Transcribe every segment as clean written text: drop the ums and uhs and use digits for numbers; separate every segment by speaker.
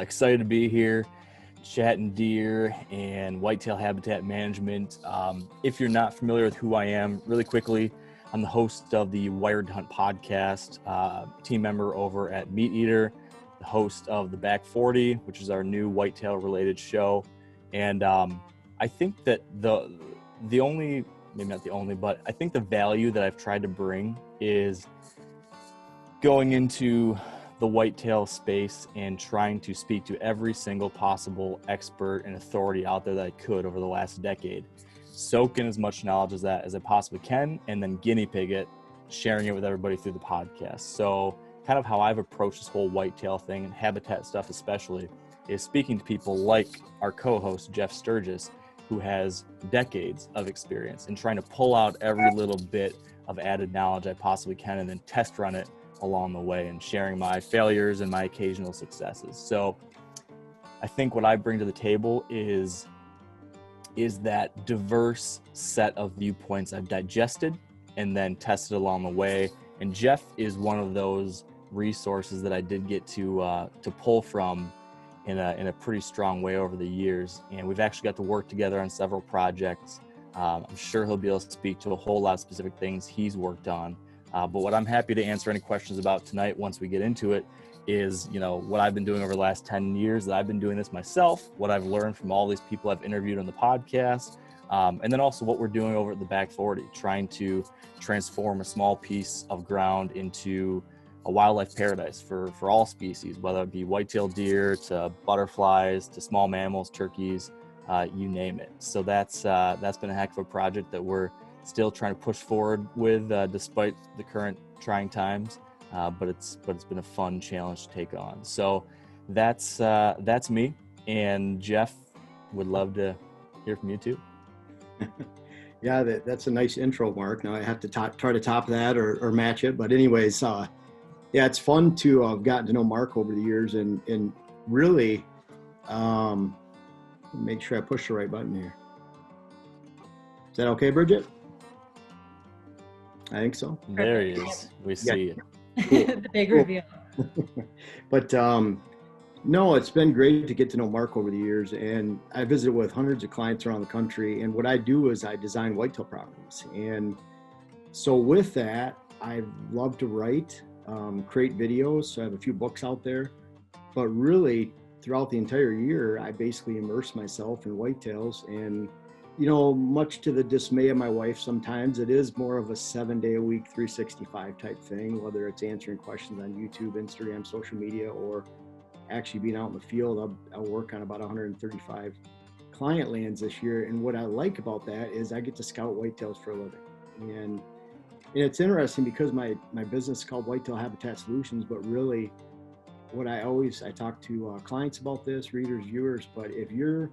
Speaker 1: excited to be here, chatting deer and whitetail habitat management. If you're not familiar with who I am, really quickly, I'm the host of the Wired to Hunt podcast, team member over at Meat Eater, the host of the Back 40, which is our new whitetail related show. And I think that the only, maybe not the only, but I think the value that I've tried to bring is going into the whitetail space and trying to speak to every single possible expert and authority out there that I could over the last decade. Soak in as much knowledge as I possibly can, and then guinea pig it, sharing it with everybody through the podcast. So kind of how I've approached this whole whitetail thing and habitat stuff especially is speaking to people like our co-host, Jeff Sturgis, who has decades of experience in trying to pull out every little bit of added knowledge I possibly can and then test run it along the way and sharing my failures and my occasional successes. So I think what I bring to the table is that diverse set of viewpoints I've digested and then tested along the way. And Jeff is one of those resources that I did get to pull from in a pretty strong way over the years. And we've actually got to work together on several projects. I'm sure he'll be able to speak to a whole lot of specific things he's worked on. But what I'm happy to answer any questions about tonight once we get into it is, what I've been doing over the last 10 years that I've been doing this myself, what I've learned from all these people I've interviewed on the podcast, and then also what we're doing over at the Back 40, trying to transform a small piece of ground into a wildlife paradise for all species, whether it be whitetail deer to butterflies to small mammals, turkeys, you name it. So that's been a heck of a project that we're still trying to push forward with, despite the current trying times. But it's been a fun challenge to take on. So that's me. And Jeff, would love to hear from you too.
Speaker 2: Yeah, that's a nice intro, Mark. Now I have to try to top that or match it. But anyways, yeah, it's fun to have gotten to know Mark over the years and really make sure I push the right button here. Is that okay, Bridget? I think so.
Speaker 1: There he is. We see it.
Speaker 2: Cool.
Speaker 3: The big reveal.
Speaker 2: But no, it's been great to get to know Mark over the years, and I visited with hundreds of clients around the country, and what I do is I design whitetail properties. And so with that, I love to write, create videos. So I have a few books out there, but really throughout the entire year, I basically immerse myself in whitetails. And much to the dismay of my wife, sometimes it is more of a 7-day-a-week, 365 type thing, whether it's answering questions on YouTube, Instagram, social media, or actually being out in the field. I'll work on about 135 client lands this year. And what I like about that is I get to scout whitetails for a living. And it's interesting because my business is called Whitetail Habitat Solutions, but really what I talk to clients about this, readers, viewers, but if you're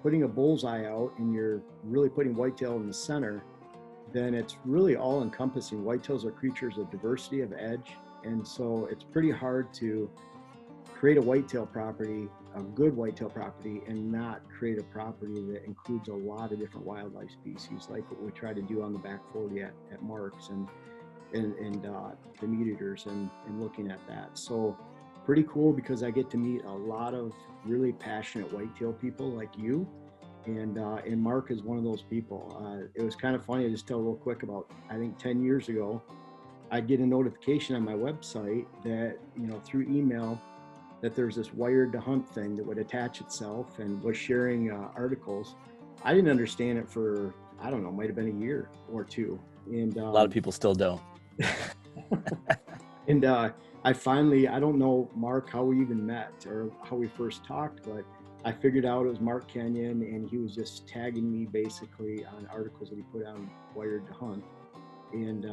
Speaker 2: putting a bullseye out and you're really putting whitetail in the center, then it's really all encompassing. Whitetails are creatures of diversity, of edge. And so it's pretty hard to create a whitetail property, a good whitetail property, and not create a property that includes a lot of different wildlife species, like what we try to do on the Back 40 at Mark's and the Meat Eaters and looking at that. So pretty cool because I get to meet a lot of really passionate whitetail people like you, and Mark is one of those people. It was kind of funny. I'll just tell real quick about, I think 10 years ago, I'd get a notification on my website that, through email, that there's this Wired to Hunt thing that would attach itself and was sharing articles. I didn't understand it for, I don't know, might have been a year or two. And
Speaker 1: a lot of people still don't.
Speaker 2: And I don't know, Mark, how we even met or how we first talked, but I figured out it was Mark Kenyon, and he was just tagging me basically on articles that he put on Wired to Hunt. And,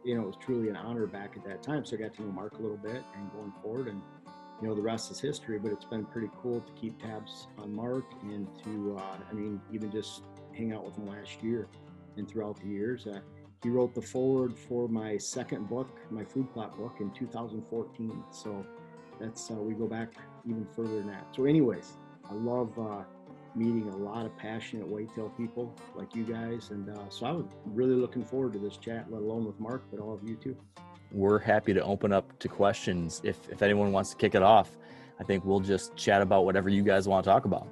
Speaker 2: it was truly an honor back at that time. So I got to know Mark a little bit and going forward, and, the rest is history, but it's been pretty cool to keep tabs on Mark and to, even just hang out with him last year and throughout the years. He wrote the foreword for my second book, my food plot book, in 2014. So that's, we go back even further than that. So anyways, I love meeting a lot of passionate whitetail people like you guys. And so I was really looking forward to this chat, let alone with Mark, but all of you too.
Speaker 1: We're happy to open up to questions if anyone wants to kick it off. I think we'll just chat about whatever you guys want to talk about.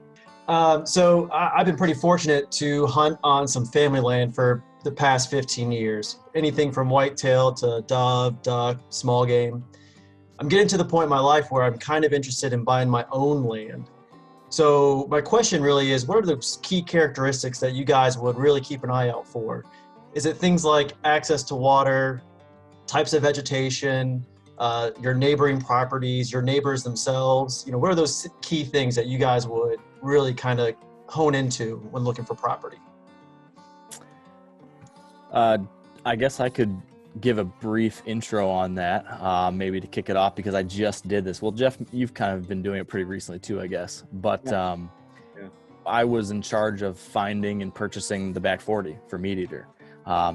Speaker 3: So I've been pretty fortunate to hunt on some family land for the past 15 years. Anything from whitetail to dove, duck, small game. I'm getting to the point in my life where I'm kind of interested in buying my own land. So my question really is, what are the key characteristics that you guys would really keep an eye out for? Is it things like access to water, types of vegetation, your neighboring properties, your neighbors themselves? What are those key things that you guys would really kind of hone into when looking for property?
Speaker 1: I guess I could give a brief intro on that, maybe to kick it off, because I just did this. Well, Jeff, you've kind of been doing it pretty recently too, I guess. But
Speaker 2: Yeah.
Speaker 1: I was in charge of finding and purchasing the back 40 for meat eater.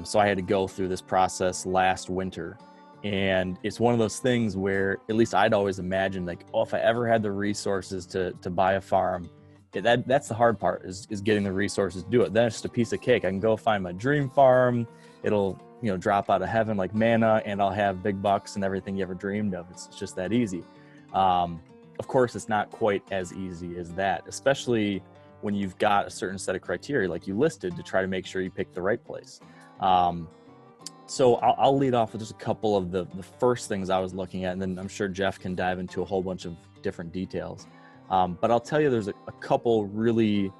Speaker 1: So I had to go through this process last winter. And it's one of those things where, at least I'd always imagined, like, oh, if I ever had the resources to buy a farm, that's the hard part, is getting the resources to do it. Then it's just a piece of cake. I can go find my dream farm. It'll, drop out of heaven like manna, and I'll have big bucks and everything you ever dreamed of. It's just that easy. Of course, it's not quite as easy as that, especially when you've got a certain set of criteria like you listed to try to make sure you pick the right place. So I'll lead off with just a couple of the first things I was looking at, and then I'm sure Jeff can dive into a whole bunch of different details. But I'll tell you, there's a couple really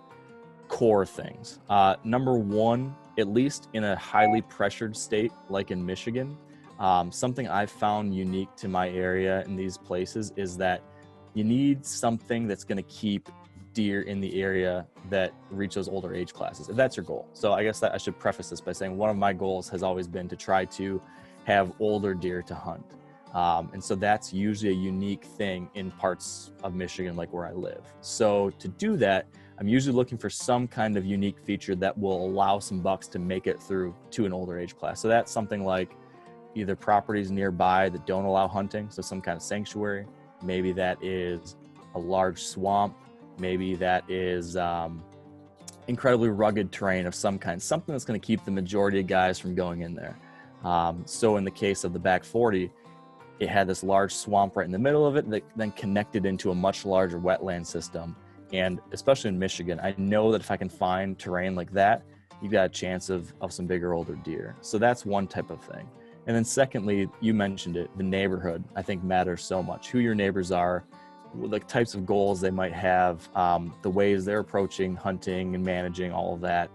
Speaker 1: core things. Number one, at least in a highly pressured state like in Michigan, something I've found unique to my area in these places is that you need something that's going to keep deer in the area that reach those older age classes, if that's your goal. So I guess that I should preface this by saying one of my goals has always been to try to have older deer to hunt. And so that's usually a unique thing in parts of Michigan, like where I live. So to do that, I'm usually looking for some kind of unique feature that will allow some bucks to make it through to an older age class. So that's something like either properties nearby that don't allow hunting, so some kind of sanctuary. Maybe that is a large swamp. Maybe that is incredibly rugged terrain of some kind, something that's going to keep the majority of guys from going in there. So in the case of the back 40, it had this large swamp right in the middle of it that then connected into a much larger wetland system. And especially in Michigan, I know that if I can find terrain like that, you've got a chance of some bigger, older deer. So that's one type of thing. And then secondly, you mentioned it, the neighborhood, I think matters so much. Who your neighbors are, the types of goals they might have, the ways they're approaching hunting and managing all of that.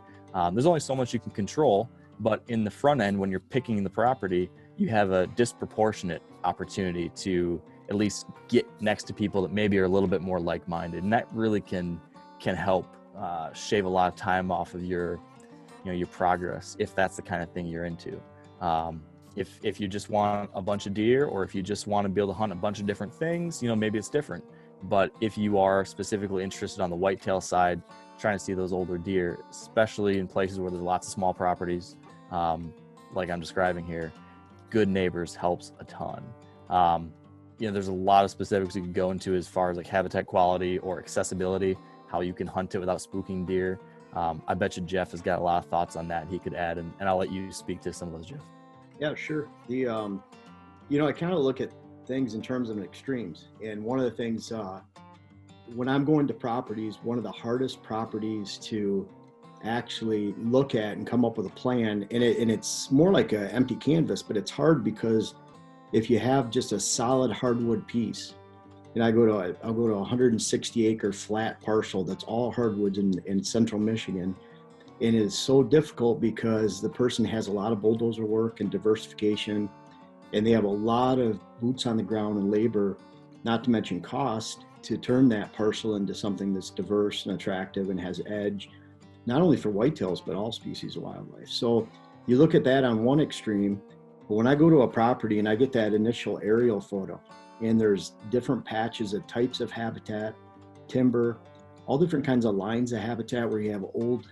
Speaker 1: There's only so much you can control, but in the front end, when you're picking the property, you have a disproportionate opportunity to at least get next to people that maybe are a little bit more like-minded. And that really can help shave a lot of time off of your progress, if that's the kind of thing you're into. If you just want a bunch of deer, or if you just want to be able to hunt a bunch of different things, maybe it's different. But if you are specifically interested on the whitetail side, trying to see those older deer, especially in places where there's lots of small properties, like I'm describing here, good neighbors helps a ton. There's a lot of specifics you can go into as far as like habitat quality or accessibility, how you can hunt it without spooking deer. I bet you Jeff has got a lot of thoughts on that he could add, and I'll let you speak to some of those, Jeff.
Speaker 2: Yeah, sure. I kind of look at things in terms of extremes. And one of the things, when I'm going to properties, one of the hardest properties to actually look at and come up with a plan, and it's more like an empty canvas, but it's hard because if you have just a solid hardwood piece, and I'll go to a 160 acre flat parcel that's all hardwoods in central Michigan. And it's so difficult because the person has a lot of bulldozer work and diversification, and they have a lot of boots on the ground and labor, not to mention cost, to turn that parcel into something that's diverse and attractive and has edge, not only for whitetails, but all species of wildlife. So you look at that on one extreme, but when I go to a property and I get that initial aerial photo, and there's different patches of types of habitat, timber, all different kinds of lines of habitat where you have old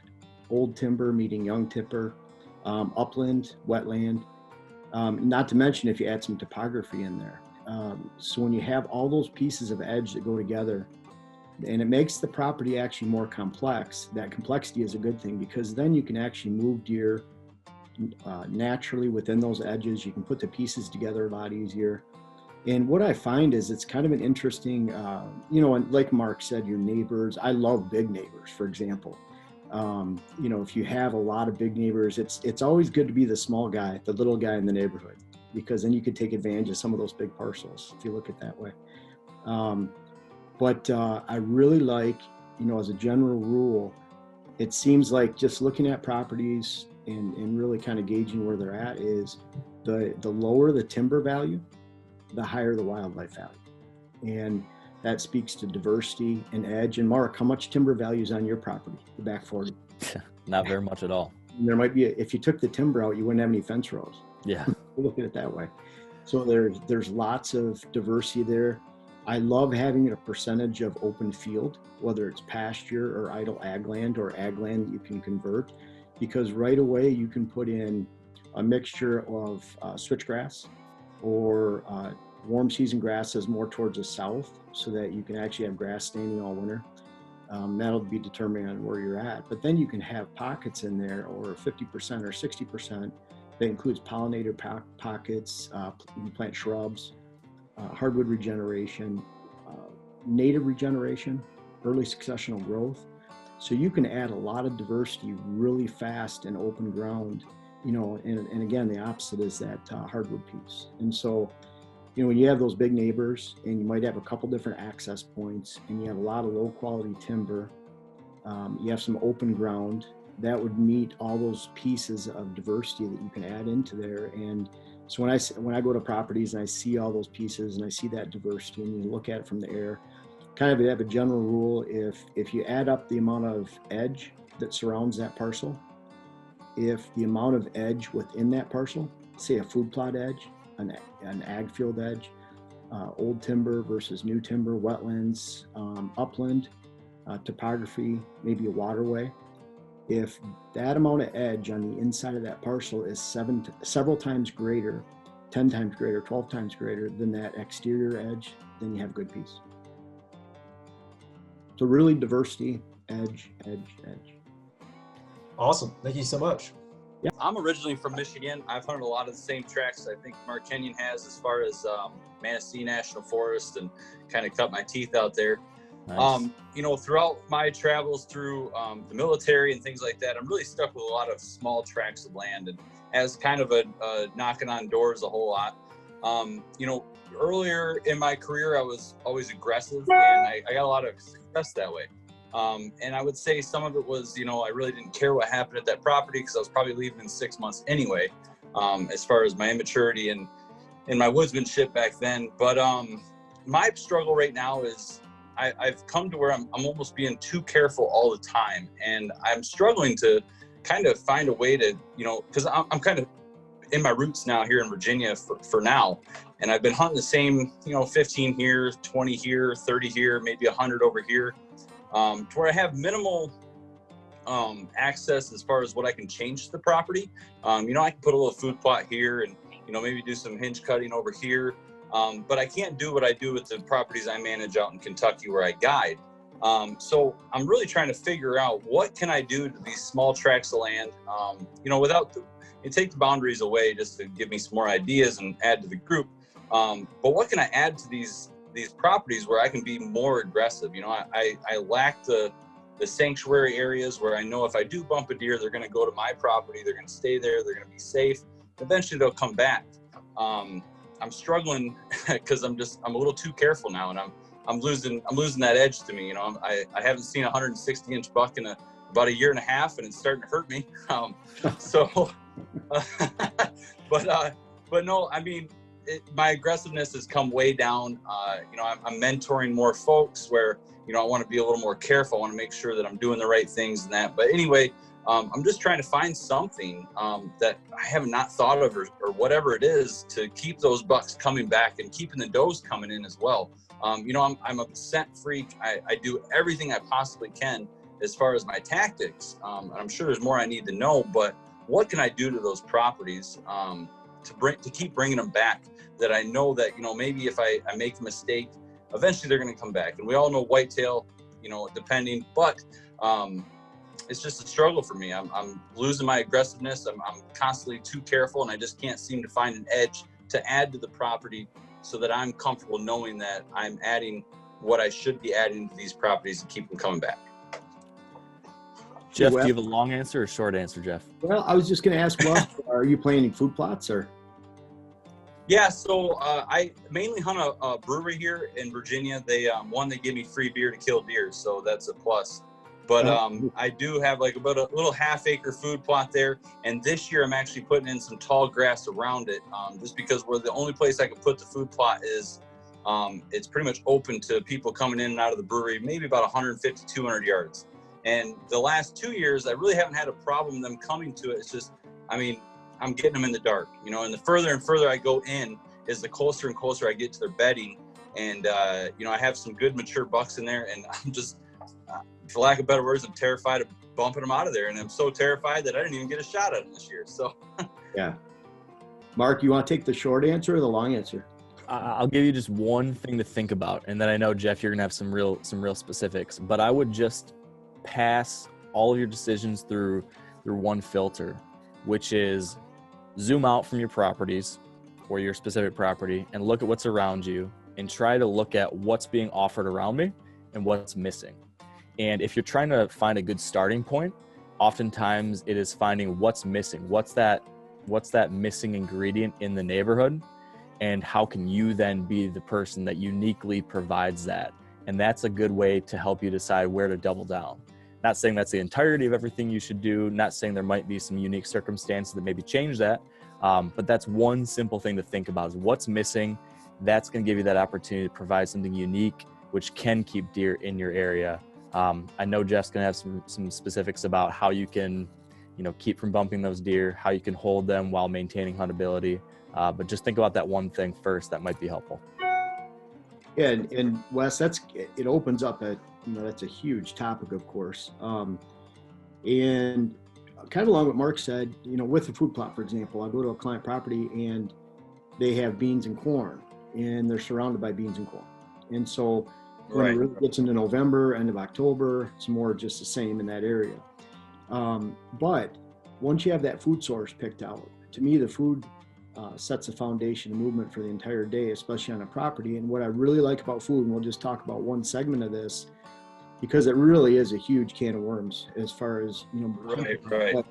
Speaker 2: timber meeting young timber, upland, wetland, not to mention if you add some topography in there. So when you have all those pieces of edge that go together, and it makes the property actually more complex, that complexity is a good thing, because then you can actually move deer naturally within those edges. You can put the pieces together a lot easier. And what I find is it's kind of an interesting, and like Mark said, your neighbors, I love big neighbors, for example. If you have a lot of big neighbors, it's always good to be the small guy, the little guy in the neighborhood, because then you could take advantage of some of those big parcels if you look at that way. But I really like, as a general rule, it seems like just looking at properties and really kind of gauging where they're at is the lower the timber value, the higher the wildlife value. And that speaks to diversity and edge. And Mark, how much timber value is on your property, the back 40?
Speaker 1: Not very much at all.
Speaker 2: There might be, if you took the timber out, you wouldn't have any fence rows.
Speaker 1: Yeah.
Speaker 2: Look at it that way. So there's lots of diversity there. I love having a percentage of open field, whether it's pasture or idle ag land or ag land that you can convert, because right away you can put in a mixture of switchgrass or warm season grasses more towards the south, so that you can actually have grass standing all winter. That'll be determined on where you're at. But then you can have pockets in there, or 50% or 60%, that includes pollinator pockets. You can plant shrubs, hardwood regeneration, native regeneration, early successional growth. So you can add a lot of diversity really fast in open ground, and again, the opposite is that hardwood piece. And so, when you have those big neighbors and you might have a couple different access points and you have a lot of low quality timber, you have some open ground, that would meet all those pieces of diversity that you can add into there. And so when I go to properties and I see all those pieces and I see that diversity and you look at it from the air, kind of have a general rule, if you add up the amount of edge that surrounds that parcel, if the amount of edge within that parcel, say a food plot edge, an ag field edge, old timber versus new timber, wetlands, upland, topography, maybe a waterway, if that amount of edge on the inside of that parcel is several times greater, 10 times greater, 12 times greater than that exterior edge, then you have a good piece. So really diversity, edge, edge, edge.
Speaker 3: Awesome. Thank you so much.
Speaker 1: Yeah. I'm originally from Michigan. I've hunted a lot of the same tracks I think Mark Kenyon has, as far as Manistee National Forest, and kind of cut my teeth out there. Nice. Throughout my travels through the military and things like that, I'm really stuck with a lot of small tracts of land, and as kind of a knocking on doors a whole lot. Earlier in my career, I was always aggressive, and I got a lot of success that way. And I would say some of it was, I really didn't care what happened at that property, because I was probably leaving in 6 months anyway, as far as my immaturity and my woodsmanship back then. But my struggle right now is I've come to where I'm almost being too careful all the time. And I'm struggling to kind of find a way to, because I'm kind of in my roots now here in Virginia for now. And I've been hunting the same, 15 here, 20 here, 30 here, maybe 100 over here. To where I have minimal access as far as what I can change to the property. I can put a little food plot here and, maybe do some hinge cutting over here. But I can't do what I do with the properties I manage out in Kentucky where I guide. So I'm really trying to figure out what can I do to these small tracts of land, without take the boundaries away, just to give me some more ideas and add to the group. But what can I add to these properties where I can be more aggressive? I lack the sanctuary areas where I know if I do bump a deer, they're going to go to my property, they're going to stay there, they're going to be safe. Eventually they'll come back. I'm struggling because I'm a little too careful now, and I'm losing that edge to me. I haven't seen a 160-inch buck in about a year and a half, and it's starting to hurt me. But no, I mean, my aggressiveness has come way down. I'm mentoring more folks where, I want to be a little more careful. I want to make sure that I'm doing the right things and that. But anyway, I'm just trying to find something that I have not thought of, or whatever it is, to keep those bucks coming back and keeping the does coming in as well. I'm a scent freak. I do everything I possibly can as far as my tactics. And I'm sure there's more I need to know, but what can I do to those properties to keep bringing them back, that I know that, maybe if I make a mistake, eventually they're going to come back. And we all know whitetail, depending, but it's just a struggle for me. I'm losing my aggressiveness. I'm constantly too careful, and I just can't seem to find an edge to add to the property
Speaker 4: so that I'm comfortable knowing that I'm adding what I should be adding to these properties to keep them coming back.
Speaker 1: Jeff, do you have a long answer or a short answer, Jeff?
Speaker 2: Well, I was just going to ask, are you planting food plots or?
Speaker 4: Yeah, so I mainly hunt a brewery here in Virginia. They give me free beer to kill deer, so that's a plus. But I do have like about a little half-acre food plot there, and this year I'm actually putting in some tall grass around it, just because we're the only place I can put the food plot is it's pretty much open to people coming in and out of the brewery, maybe about 150, 200 yards. And the last 2 years, I really haven't had a problem them coming to it. It's just, I mean, I'm getting them in the dark, you know, and the further and further I go in is the closer and closer I get to their bedding. And, you know, I have some good mature bucks in there, and I'm just, for lack of better words, I'm terrified of bumping them out of there. And I'm so terrified that I didn't even get a shot at them this year. So,
Speaker 2: yeah. Mark, you want to take the short answer or the long answer?
Speaker 1: I'll give you just one thing to think about. And then I know, Jeff, you're going to have some real specifics, but I would just pass all of your decisions through one filter, which is zoom out from your properties or your specific property and look at what's around you and try to look at what's being offered around me and what's missing. And if you're trying to find a good starting point, oftentimes it is finding what's missing. What's that missing ingredient in the neighborhood? And how can you then be the person that uniquely provides that? And that's a good way to help you decide where to double down. Not saying that's the entirety of everything you should do, not saying there might be some unique circumstances that maybe change that, but that's one simple thing to think about is what's missing. That's going to give you that opportunity to provide something unique, which can keep deer in your area. I know Jeff's going to have some specifics about how you can, you know, keep from bumping those deer, how you can hold them while maintaining huntability. But just think about that one thing first that might be helpful.
Speaker 2: Yeah, and Wes, it opens up that's a huge topic, of course. And kind of along what Mark said, you know, with the food plot, for example, I'll go to a client property and they have beans and corn, and they're surrounded by beans and corn. And so when it really gets into November, end of October, it's more just the same in that area. But once you have that food source picked out, to me, the food sets a foundation of movement for the entire day, especially on a property. And what I really like about food, and we'll just talk about one segment of this, because it really is a huge can of worms as far as, you know,
Speaker 4: right.
Speaker 2: But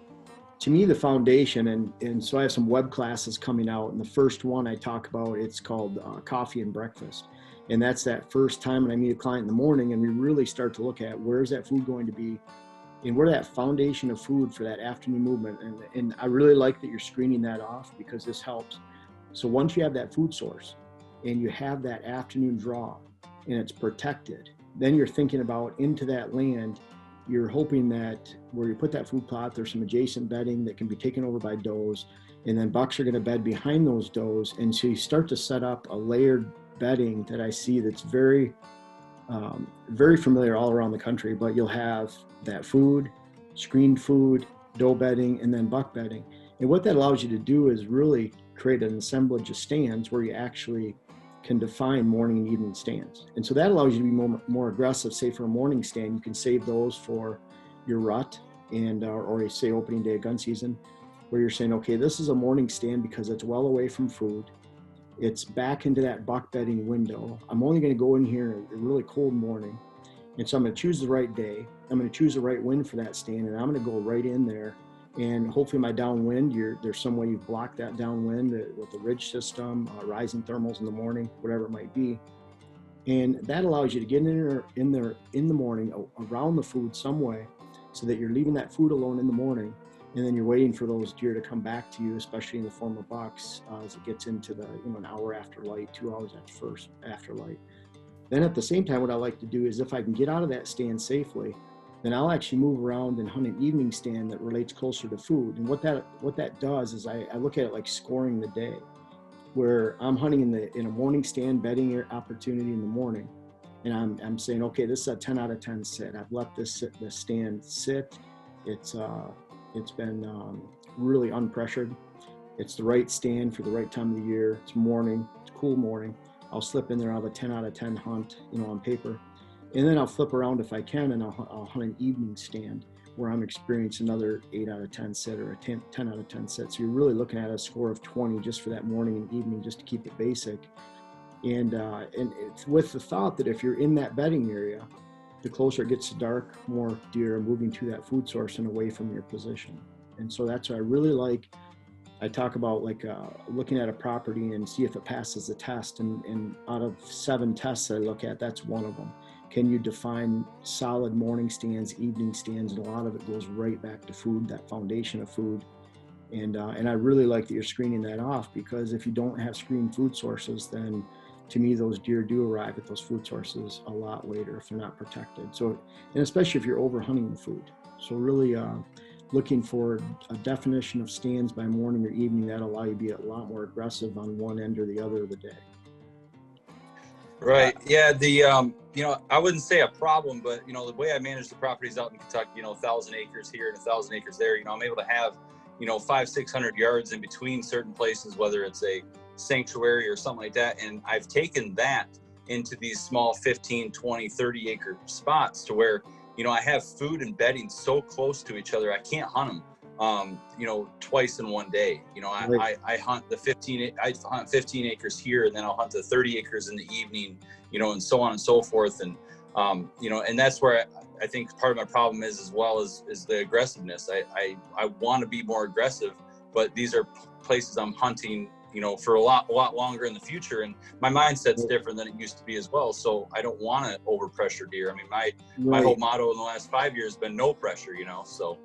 Speaker 2: to me, the foundation, and so I have some web classes coming out, and the first one I talk about, it's called Coffee and Breakfast. And that's that first time when I meet a client in the morning and we really start to look at where's that food going to be and where that foundation of food for that afternoon movement. And I really like that you're screening that off because this helps. So once you have that food source and you have that afternoon draw and it's protected, then you're thinking about into that land, you're hoping that where you put that food plot, there's some adjacent bedding that can be taken over by does, and then bucks are going to bed behind those does. And so you start to set up a layered bedding that I see that's very familiar all around the country, but you'll have that food, screened food, doe bedding, and then buck bedding. And what that allows you to do is really create an assemblage of stands where you actually can define morning and evening stands. And so that allows you to be more aggressive. Say for a morning stand, you can save those for your rut and or say opening day of gun season, where you're saying, okay, this is a morning stand because it's well away from food. It's back into that buck bedding window. I'm only going to go in here in a really cold morning. And so I'm going to choose the right day. I'm going to choose the right wind for that stand. And I'm going to go right in there. And hopefully my downwind, there's some way you've blocked that downwind with the ridge system, rising thermals in the morning, whatever it might be. And that allows you to get in there in the morning around the food some way so that you're leaving that food alone in the morning. And then you're waiting for those deer to come back to you, especially in the form of bucks, as it gets into the, you know, an hour after light, 2 hours after light. Then at the same time, what I like to do is if I can get out of that stand safely, then I'll actually move around and hunt an evening stand that relates closer to food. And what that does is I look at it like scoring the day, where I'm hunting in a morning stand bedding opportunity in the morning, and I'm saying, okay, this is a 10 out of 10 sit. I've let this stand sit. It's been really unpressured. It's the right stand for the right time of the year. It's morning, it's cool morning. I'll slip in there, I'll have a 10 out of 10 hunt, you know, on paper. And then I'll flip around if I can, and I'll hunt an evening stand where I'm experiencing another 8 out of 10 sit or a 10 out of 10 sit. So you're really looking at a score of 20 just for that morning and evening, just to keep it basic. And it's with the thought that if you're in that bedding area, the closer it gets to dark, more deer are moving to that food source and away from your position. And so that's what I really like. I talk about like looking at a property and see if it passes the test. And out of 7 tests I look at, that's one of them. Can you define solid morning stands, evening stands? And a lot of it goes right back to food, that foundation of food. And I really like that you're screening that off, because if you don't have screened food sources, then to me, those deer do arrive at those food sources a lot later if they're not protected. So, and especially if you're over hunting the food. So really looking for a definition of stands by morning or evening, that'll allow you to be a lot more aggressive on one end or the other of the day.
Speaker 4: Right. Yeah. The, I wouldn't say a problem, but, the way I manage the properties out in Kentucky, 1,000 acres here and 1,000 acres there, I'm able to have, 500-600 yards in between certain places, whether it's a sanctuary or something like that. And I've taken that into these small 15, 20, 30 acre spots to where, I have food and bedding so close to each other. I can't hunt them, twice in one day. I hunt I hunt 15 acres here, and then I'll hunt the 30 acres in the evening, and so on and so forth. And, and that's where I think part of my problem is, as well as the aggressiveness. I want to be more aggressive, but these are places I'm hunting, for a lot longer in the future. And my mindset's different than it used to be as well. So I don't want to overpressure deer. I mean, my whole motto in the last 5 years has been no pressure, so.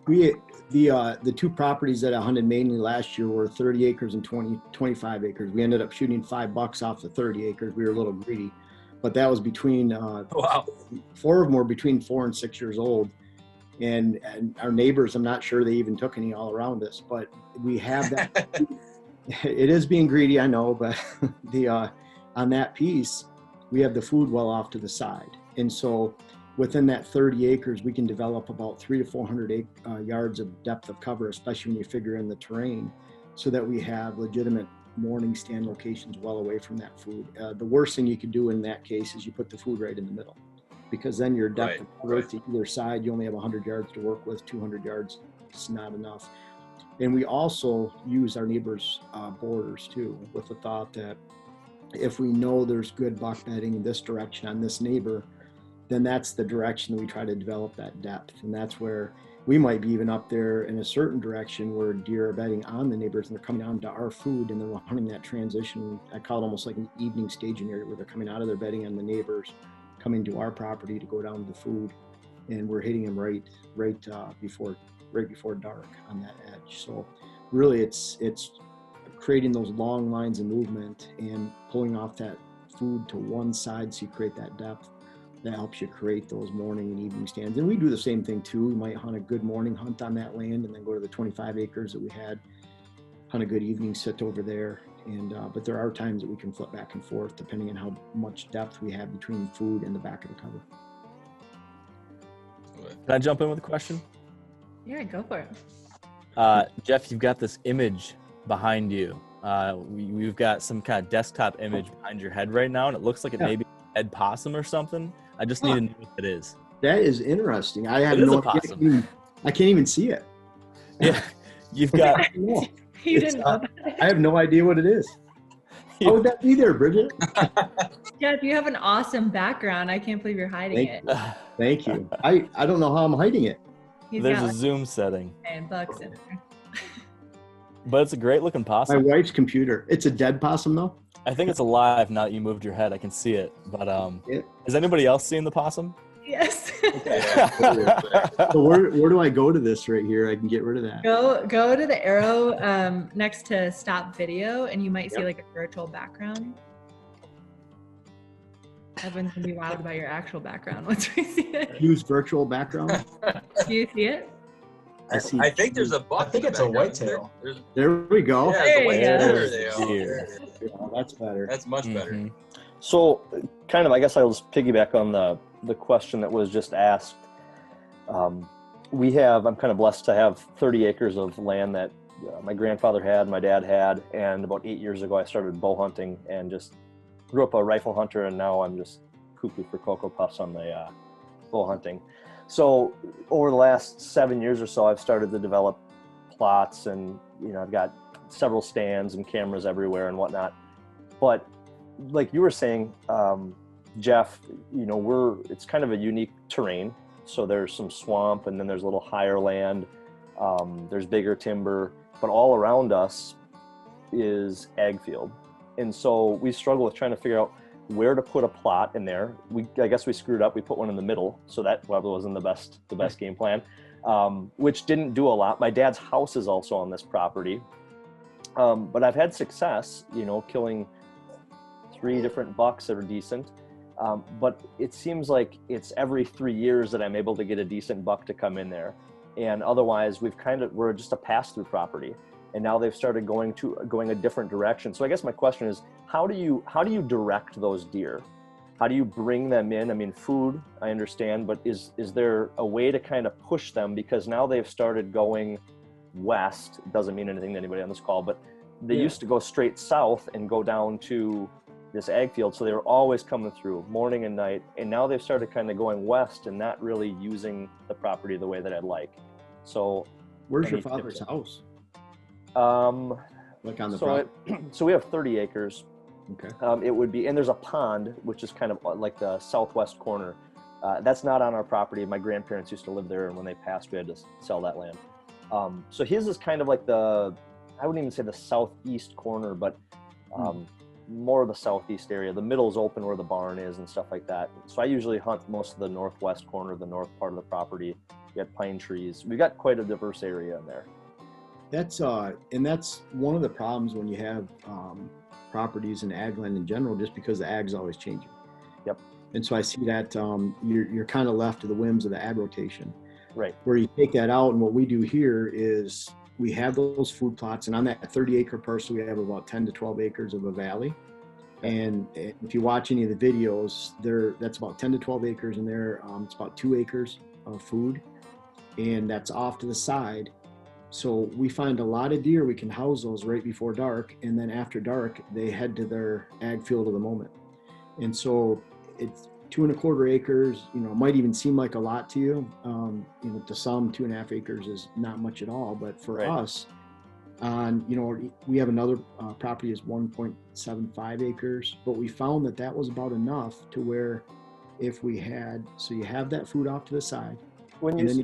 Speaker 2: The 2 properties that I hunted mainly last year were 30 acres and 25 acres. We ended up shooting $5 off the 30 acres. We were a little greedy, but that was between, 4 of them were between 4 and 6 years old. And our neighbors, I'm not sure they even took any all around us, but we have that. It is being greedy, I know, but on that piece, we have the food well off to the side. And so within that 30 acres, we can develop about 300 to 400 yards of depth of cover, especially when you figure in the terrain, so that we have legitimate morning stand locations well away from that food. The worst thing you could do in that case is you put the food right in the middle, because then your depth of cover to either side, you only have 100 yards to work with. 200 yards is not enough. And we also use our neighbors' borders too, with the thought that if we know there's good buck bedding in this direction on this neighbor, then that's the direction that we try to develop that depth. And that's where we might be even up there in a certain direction where deer are bedding on the neighbors and they're coming on to our food, and then we're hunting that transition. I call it almost like an evening staging area, where they're coming out of their bedding on the neighbors, coming to our property to go down to the food, and we're hitting them right before dark on that edge. So really it's creating those long lines of movement and pulling off that food to one side, so you create that depth that helps you create those morning and evening stands. And we do the same thing too. We might hunt a good morning hunt on that land, and then go to the 25 acres that we had, hunt a good evening sit over there. And but there are times that we can flip back and forth depending on how much depth we have between food and the back of the cover.
Speaker 1: Can I jump in with a question?
Speaker 5: Yeah, go for
Speaker 1: it. Jeff, you've got this image behind you. We've got some kind of desktop image behind your head right now, and it looks like it may be a dead possum or something. I just need to know what it is.
Speaker 2: That is interesting. I have no idea. I can't even see it.
Speaker 1: Yeah, you've got.
Speaker 5: You didn't know about it?
Speaker 2: I have no idea what it is. How would that be there, Bridget?
Speaker 5: Jeff, you have an awesome background. I can't believe you're hiding it.
Speaker 2: Thank you. I don't know how I'm hiding it.
Speaker 1: There's a zoom setting.
Speaker 5: And bucks in there.
Speaker 1: But it's a great looking possum.
Speaker 2: My wife's computer. It's a dead possum though?
Speaker 1: I think it's alive now that you moved your head. I can see it. But is anybody else seeing the possum?
Speaker 5: Yes.
Speaker 2: So where do I go to this right here? I can get rid of that.
Speaker 5: Go to the arrow next to stop video, and you might see like a virtual background. Evan's gonna be wild about your actual background once we see it.
Speaker 2: Use virtual background.
Speaker 5: Do you see it?
Speaker 4: I think there's a buck.
Speaker 3: I think it's a whitetail.
Speaker 2: There we go.
Speaker 4: Yeah,
Speaker 5: there
Speaker 4: you go.
Speaker 2: That's better.
Speaker 4: That's much better.
Speaker 6: So kind of, I guess I'll just piggyback on the question that was just asked. I'm kind of blessed to have 30 acres of land that my grandfather had, my dad had, and about 8 years ago I started bow hunting and just grew up a rifle hunter, and now I'm just cuckoo for Cocoa Puffs on the bow hunting. So over the last 7 years or so, I've started to develop plots, and I've got several stands and cameras everywhere and whatnot. But like you were saying, Jeff, it's kind of a unique terrain. So there's some swamp, and then there's a little higher land. There's bigger timber, but all around us is ag field. And so we struggle with trying to figure out where to put a plot in there. I guess we screwed up. We put one in the middle, so that probably wasn't the best game plan, which didn't do a lot. My dad's house is also on this property, but I've had success, killing 3 different bucks that are decent. But it seems like it's every 3 years that I'm able to get a decent buck to come in there, and otherwise we're just a pass-through property. And now they've started going a different direction. So I guess my question is, how do you direct those deer? How do you bring them in? I mean, food, I understand, but is there a way to kind of push them? Because now they've started going west. It doesn't mean anything to anybody on this call, but they used to go straight south and go down to this ag field. So they were always coming through morning and night. And now they've started kind of going west and not really using the property the way that I'd like. So
Speaker 2: where's your father's house?
Speaker 6: Like on the so we have 30 acres.
Speaker 2: Okay.
Speaker 6: It would be, and there's a pond, which is kind of like the southwest corner. That's not on our property. My grandparents used to live there, and when they passed, we had to sell that land. So his is kind of like I wouldn't even say the southeast corner, but more of the southeast area. The middle is open where the barn is and stuff like that. So I usually hunt most of the northwest corner, the north part of the property. We got pine trees. We got quite a diverse area in there.
Speaker 2: That's one of the problems when you have properties in ag land in general, just because the ag's always changing.
Speaker 6: Yep.
Speaker 2: And so I see that you're kind of left to the whims of the ag rotation.
Speaker 6: Right.
Speaker 2: Where you take that out, and what we do here is we have those food plots, and on that 30-acre parcel, we have about 10 to 12 acres of a valley. And if you watch any of the videos, that's about 10 to 12 acres in there. It's about 2 acres of food, and that's off to the side. So we find a lot of deer, we can house those right before dark, and then after dark, they head to their ag field of the moment. And so it's 2.25 acres, might even seem like a lot to you. To some, 2.5 acres is not much at all, but for us, we have another property is 1.75 acres, but we found that was about enough to where if we had, so you have that food off to the side.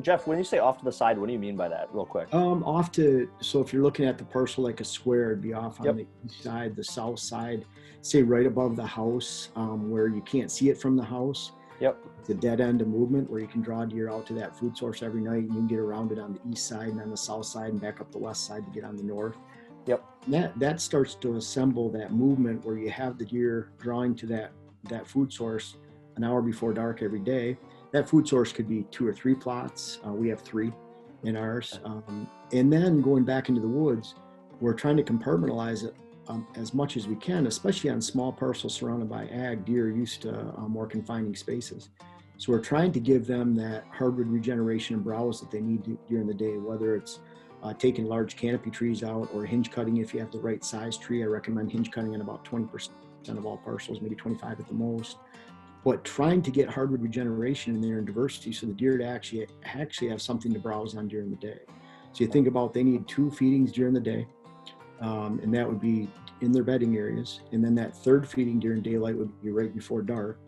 Speaker 6: Jeff, when you say off to the side, what do you mean by that, real quick?
Speaker 2: So if you're looking at the parcel like a square, it'd be off on the east side, the south side, say right above the house, where you can't see it from the house.
Speaker 6: Yep.
Speaker 2: It's a dead end of movement where you can draw deer out to that food source every night, and you can get around it on the east side and on the south side and back up the west side to get on the north.
Speaker 6: Yep.
Speaker 2: That starts to assemble that movement where you have the deer drawing to that food source an hour before dark every day. That food source could be 2 or 3 plots. We have 3 in ours. And then going back into the woods, we're trying to compartmentalize it as much as we can, especially on small parcels surrounded by ag. Deer are used to more confining spaces. So we're trying to give them that hardwood regeneration and browse that they need during the day, whether it's taking large canopy trees out or hinge cutting. If you have the right size tree, I recommend hinge cutting on about 20% of all parcels, maybe 25 at the most. But trying to get hardwood regeneration in there and diversity so the deer to actually have something to browse on during the day. So you think about they need 2 feedings during the day, and that would be in their bedding areas. And then that 3rd feeding during daylight would be right before dark.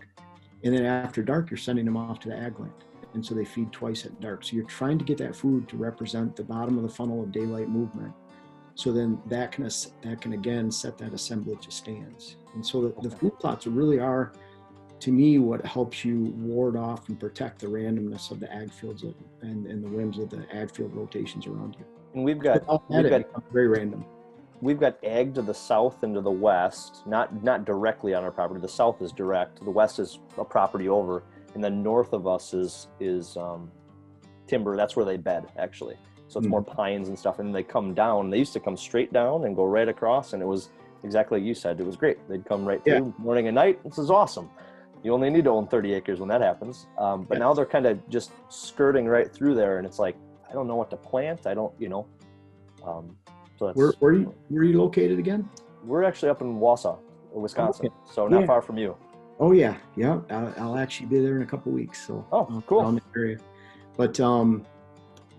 Speaker 2: And then after dark, you're sending them off to the ag land. And so they feed twice at dark. So you're trying to get that food to represent the bottom of the funnel of daylight movement. So then that can again set that assemblage of stands. And so the food plots really are, to me, what helps you ward off and protect the randomness of the ag fields and the whims of the ag field rotations around you.
Speaker 6: And we've got
Speaker 2: very random.
Speaker 6: We've got ag to the south and to the west, not directly on our property. The south is direct. The west is a property over, and then north of us is timber. That's where they bed, actually. So it's more pines and stuff. And they come down. They used to come straight down and go right across, and it was exactly like you said. It was great. They'd come right through morning and night. This is awesome. You only need to own 30 acres when that happens. But now they're kind of just skirting right through there, and it's like, I don't know what to plant. I don't, So that's,
Speaker 2: where are you located again?
Speaker 6: We're actually up in Wausau, Wisconsin, so not far from you.
Speaker 2: Oh yeah. I'll actually be there in a couple weeks. So
Speaker 6: cool.
Speaker 2: Down the area. But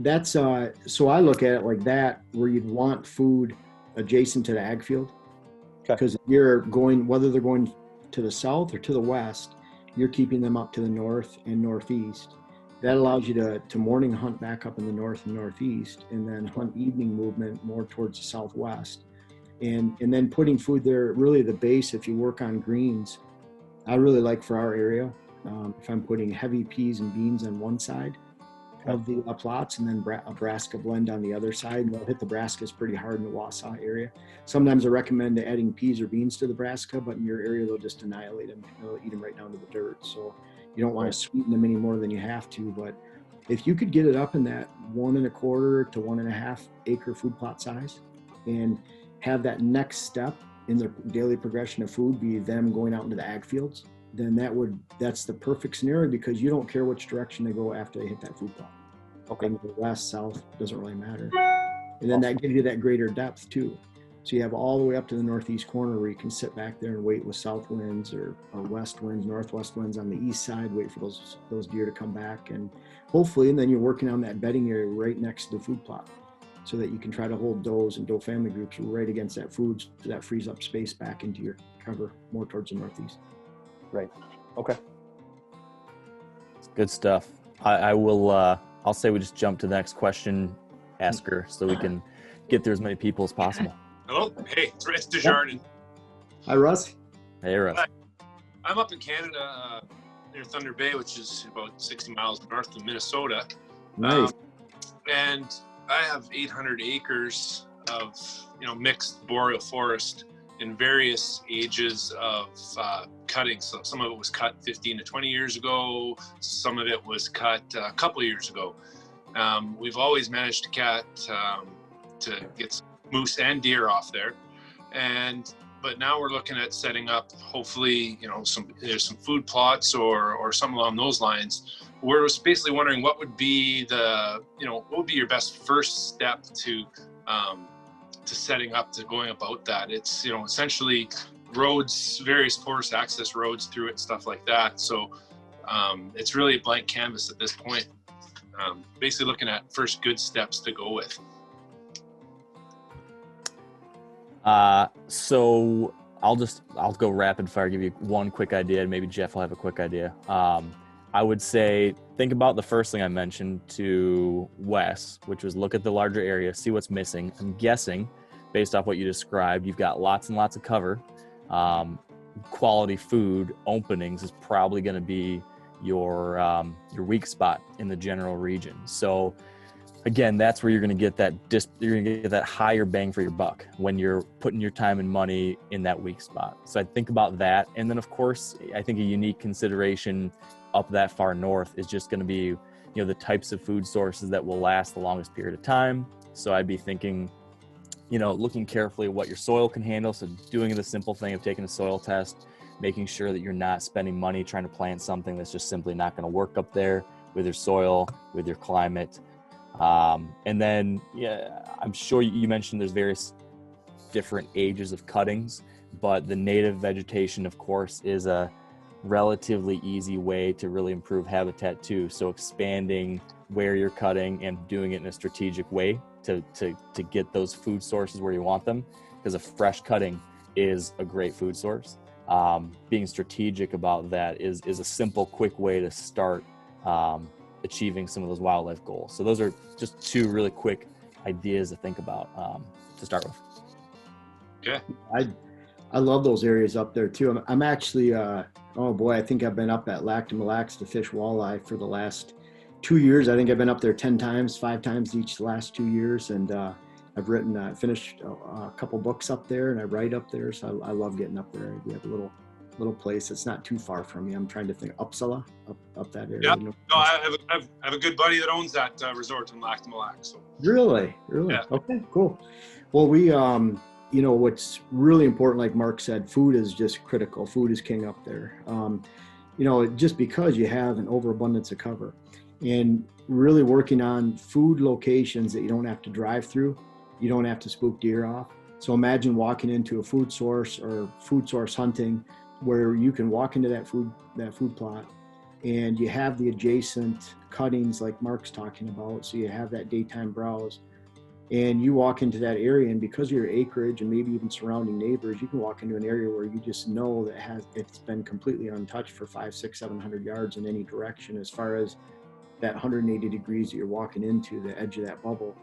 Speaker 2: that's so I look at it like that, where you'd want food adjacent to the ag field, because you're going, whether they're going to the south or to the west, you're keeping them up to the north and northeast. That allows you to morning hunt back up in the north and northeast, and then hunt evening movement more towards the southwest. And then putting food there, really the base, if you work on greens, I really like for our area, if I'm putting heavy peas and beans on one side of the plots, and then a brassica blend on the other side, and they'll hit the brassicas pretty hard in the Wausau area. Sometimes I recommend adding peas or beans to the brassica, but in your area, they'll just annihilate them. They'll eat them right down to the dirt. So you don't want to sweeten them any more than you have to, but if you could get it up in that 1.25 to 1.5 acre food plot size, and have that next step in their daily progression of food be them going out into the ag fields, then that's the perfect scenario, because you don't care which direction they go after they hit that food plot. Okay, they go west, south, doesn't really matter. And then that gives you that greater depth too. So you have all the way up to the northeast corner where you can sit back there and wait with south winds or west winds, northwest winds on the east side, wait for those deer to come back, and hopefully, and then you're working on that bedding area right next to the food plot, so that you can try to hold does and doe family groups right against that food, so that frees up space back into your cover more towards the northeast.
Speaker 6: Right. Okay.
Speaker 1: It's good stuff. I will, I'll say we just jump to the next question asker so we can get through as many people as possible.
Speaker 7: Hello. Hey, it's Desjardins.
Speaker 2: Hi, Russ.
Speaker 1: Hey, Russ.
Speaker 7: Hi. I'm up in Canada near Thunder Bay, which is about 60 miles north of Minnesota.
Speaker 2: Nice.
Speaker 7: And I have 800 acres of, mixed boreal forest in various ages of cutting. So some of it was cut 15 to 20 years ago. Some of it was cut a couple of years ago. We've always managed to get some moose and deer off there. But now we're looking at setting up, hopefully, there's some food plots or something along those lines. We're basically wondering what would be what would be your best first step to setting up, to going about that. It's, essentially roads, various forest access roads through it, stuff like that. So it's really a blank canvas at this point. Basically looking at first good steps to go with.
Speaker 1: So I'll go rapid fire, give you one quick idea, and maybe Jeff will have a quick idea. I would say, think about the first thing I mentioned to Wes, which was look at the larger area, see what's missing. I'm guessing, based off what you described, you've got lots and lots of cover. Quality food openings is probably going to be your weak spot in the general region. So again, that's where you're going to get that higher bang for your buck when you're putting your time and money in that weak spot. So I think about that. And then of course, I think a unique consideration up that far north is just going to be, the types of food sources that will last the longest period of time. So I'd be thinking, looking carefully at what your soil can handle. So doing the simple thing of taking a soil test, making sure that you're not spending money trying to plant something that's just simply not going to work up there with your soil, with your climate. And then, I'm sure you mentioned there's various different ages of cuttings, but the native vegetation, of course, is a relatively easy way to really improve habitat too. So expanding where you're cutting and doing it in a strategic way to get those food sources where you want them, because a fresh cutting is a great food source. Being strategic about that is a simple, quick way to start achieving some of those wildlife goals. So those are just two really quick ideas to think about to start with.
Speaker 7: Yeah,
Speaker 2: I love those areas up there too. I'm actually, I think I've been up at Lac de Mille Lacs to fish walleye for the last 2 years. I think I've been up there 10 times, 5 times each the last 2 years. And I've finished a couple books up there, and I write up there. So I love getting up there. We have a little place that's not too far from me. I'm trying to think, Uppsala, up that area.
Speaker 7: Yeah, no, I have a good buddy that owns that resort in Lac de Mille Lacs. So.
Speaker 2: Really? Yeah. Okay, cool. Well, we, what's really important, like Mark said, food is just critical. Food is king up there. Just because you have an overabundance of cover, and really working on food locations that you don't have to drive through, you don't have to spook deer off. So imagine walking into a food source or food source hunting, where you can walk into that food plot, and you have the adjacent cuttings like Mark's talking about. So you have that daytime browse. And you walk into that area, and because of your acreage and maybe even surrounding neighbors, you can walk into an area where you just know that it's been completely untouched for 500, 600, 700 yards in any direction, as far as that 180 degrees that you're walking into, the edge of that bubble,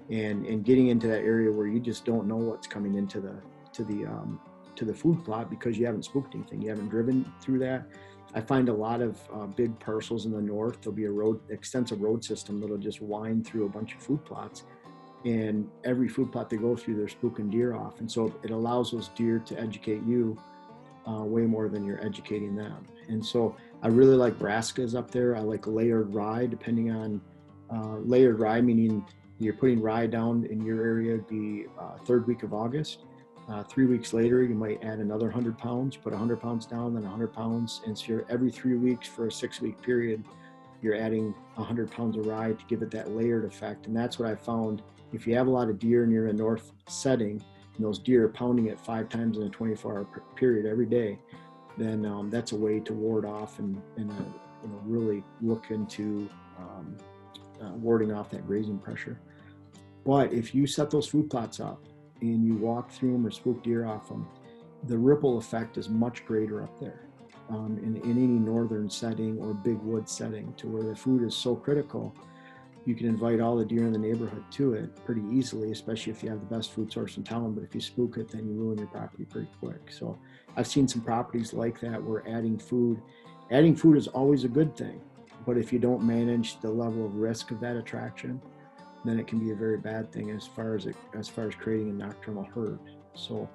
Speaker 2: and getting into that area where you just don't know what's coming into the food plot because you haven't spooked anything, you haven't driven through that. I find a lot of big parcels in the north. There'll be extensive road system that'll just wind through a bunch of food plots. And every food plot they go through, they're spooking deer off. And so it allows those deer to educate you way more than you're educating them. And so I really like brassicas up there. I like layered rye, depending on layered rye, meaning you're putting rye down in your area, the third week of August. 3 weeks later, you might add another 100 pounds, put 100 pounds down, then 100 pounds. And so every 3 weeks for a 6-week period, you're adding 100 pounds of rye to give it that layered effect. And that's what I found. If you have a lot of deer near a north setting, and those deer are pounding it 5 times in a 24-hour period every day, then that's a way to ward off and really look into warding off that grazing pressure. But if you set those food plots up and you walk through them or spook deer off them, the ripple effect is much greater up there in any northern setting or big wood setting, to where the food is so critical. You can invite all the deer in the neighborhood to it pretty easily, especially if you have the best food source in town. But if you spook it, then you ruin your property pretty quick. So I've seen some properties like that where adding food is always a good thing. But if you don't manage the level of risk of that attraction, then it can be a very bad thing as far as creating a nocturnal herd. So,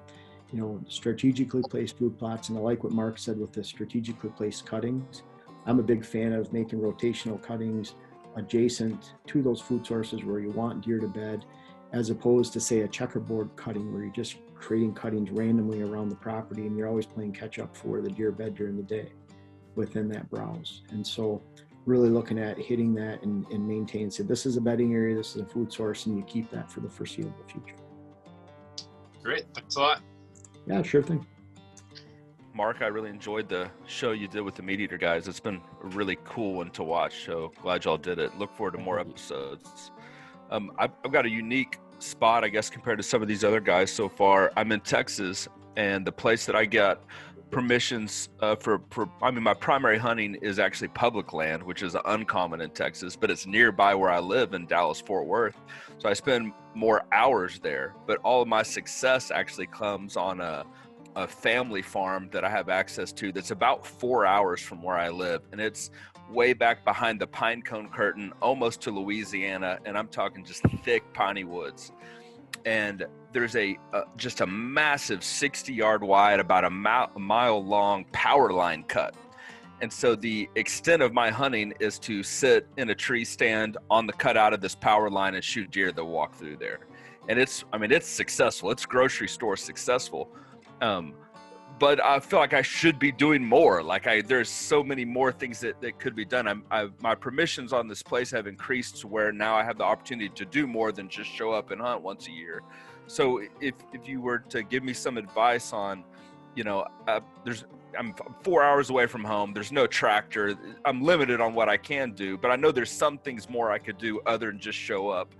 Speaker 2: strategically placed food plots, and I like what Mark said with the strategically placed cuttings. I'm a big fan of making rotational cuttings adjacent to those food sources where you want deer to bed, as opposed to, say, a checkerboard cutting where you're just creating cuttings randomly around the property and you're always playing catch up for where the deer bed during the day within that browse. And so really looking at hitting that and maintaining, so this is a bedding area, this is a food source, and you keep that for the foreseeable future.
Speaker 7: Great, thanks a lot.
Speaker 2: Yeah, sure thing.
Speaker 8: Mark, I really enjoyed the show you did with the Meat Eater guys. It's been a really cool one to watch, so glad y'all did it. Look forward to more episodes. I've got a unique spot, I guess, compared to some of these other guys so far. I'm in Texas, and the place that I got permissions my primary hunting is actually public land, which is uncommon in Texas, but it's nearby where I live in Dallas-Fort Worth. So I spend more hours there, but all of my success actually comes on a family farm that I have access to that's about 4 hours from where I live. And it's way back behind the pine cone curtain, almost to Louisiana. And I'm talking just thick piney woods. And there's just a massive 60-yard wide, about a mile long power line cut. And so the extent of my hunting is to sit in a tree stand on the cutout of this power line and shoot deer that walk through there. And it's successful. It's grocery store successful. But I feel like I should be doing more. There's so many more things that could be done. My permissions on this place have increased to where now I have the opportunity to do more than just show up and hunt once a year. So if you were to give me some advice on, I'm 4 hours away from home. There's no tractor. I'm limited on what I can do, but I know there's some things more I could do other than just show up.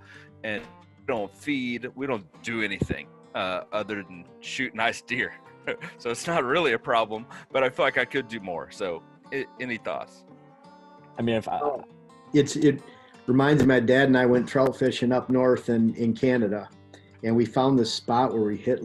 Speaker 8: And we don't feed. We don't do anything other than shoot nice deer. So it's not really a problem, but I feel like I could do more. So any thoughts?
Speaker 1: I mean,
Speaker 2: It reminds me, my dad and I went trout fishing up north in Canada, and we found this spot where we hit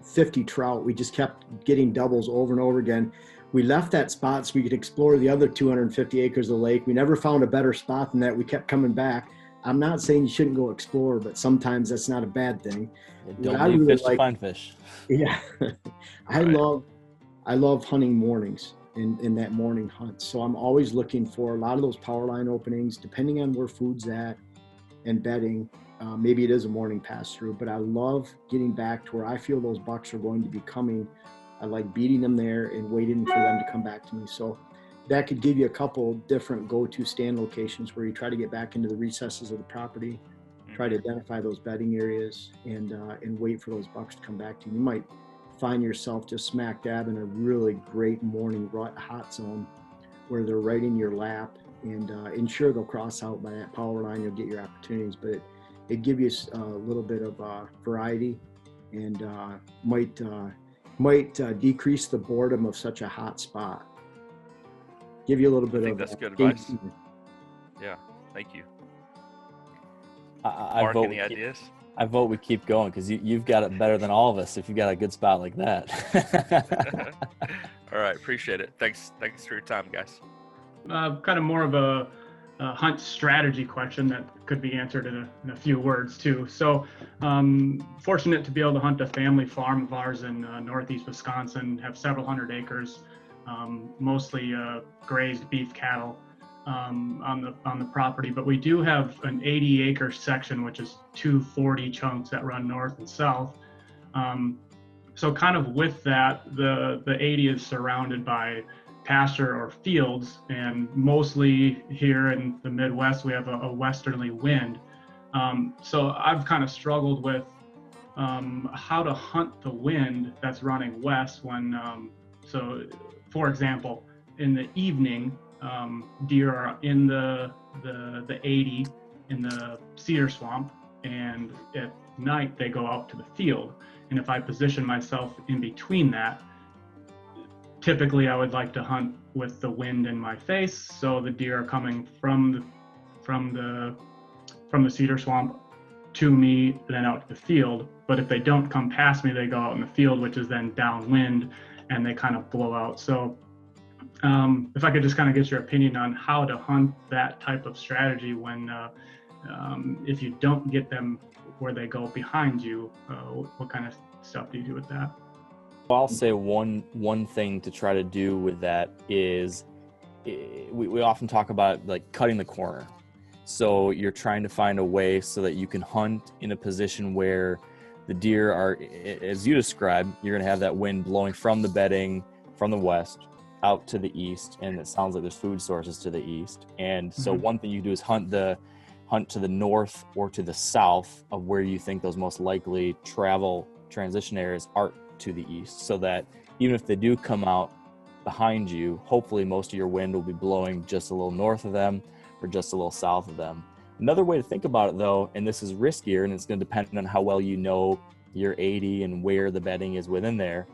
Speaker 2: 50 trout. We just kept getting doubles over and over again. We left that spot so we could explore the other 250 acres of the lake. We never found a better spot than that. We kept coming back. I'm not saying you shouldn't go explore, but sometimes that's not a bad thing.
Speaker 1: Don't leave fish to find fish.
Speaker 2: Yeah, I love hunting mornings in that morning hunt. So I'm always looking for a lot of those power line openings, depending on where food's at and bedding. Maybe it is a morning pass through, but I love getting back to where I feel those bucks are going to be coming. I like beating them there and waiting for them to come back to me. So that could give you a couple different go-to stand locations where you try to get back into the recesses of the property, try to identify those bedding areas, and wait for those bucks to come back to you. You might find yourself just smack dab in a really great morning hot zone where they're right in your lap, and sure, they'll cross out by that power line. You'll get your opportunities, but it give you a little bit of variety, and might decrease the boredom of such a hot spot. Give you a little bit
Speaker 8: I
Speaker 2: of
Speaker 8: think that's good advice. Yeah, thank you. Mark, any ideas?
Speaker 1: I vote we keep going, because you've got it better than all of us if you've got a good spot like that.
Speaker 8: All right, appreciate it. Thanks for your time, guys.
Speaker 9: Kind of more of a hunt strategy question that could be answered in a few words too. So fortunate to be able to hunt a family farm of ours in northeast Wisconsin, have several hundred acres, mostly grazed beef cattle on the property, but we do have an 80-acre section, which is 240 chunks that run north and south. So kind of with that, the 80 is surrounded by pasture or fields, and mostly here in the Midwest we have a westerly wind. So I've kind of struggled with how to hunt the wind that's running west when, so for example, in the evening, deer are in the 80 in the cedar swamp, and at night they go out to the field. And if I position myself in between that, typically I would like to hunt with the wind in my face, so the deer are coming from the cedar swamp to me, then out to the field. But if they don't come past me, they go out in the field, which is then downwind, and they kind of blow out. So if I could just kind of get your opinion on how to hunt that type of strategy when if you don't get them where they go behind you, what kind of stuff do you do with that?
Speaker 1: I'll say one thing to try to do with that is we often talk about like cutting the corner. So you're trying to find a way so that you can hunt in a position where the deer are, as you described, you're going to have that wind blowing from the bedding from the west out to the east, and it sounds like there's food sources to the east. And so one thing you do is hunt to the north or to the south of where you think those most likely transition areas are to the east, so that even if they do come out behind you, hopefully most of your wind will be blowing just a little north of them or just a little south of them. Another way to think about it though, and this is riskier and it's going to depend on how well you know your 80 and where the bedding is within there,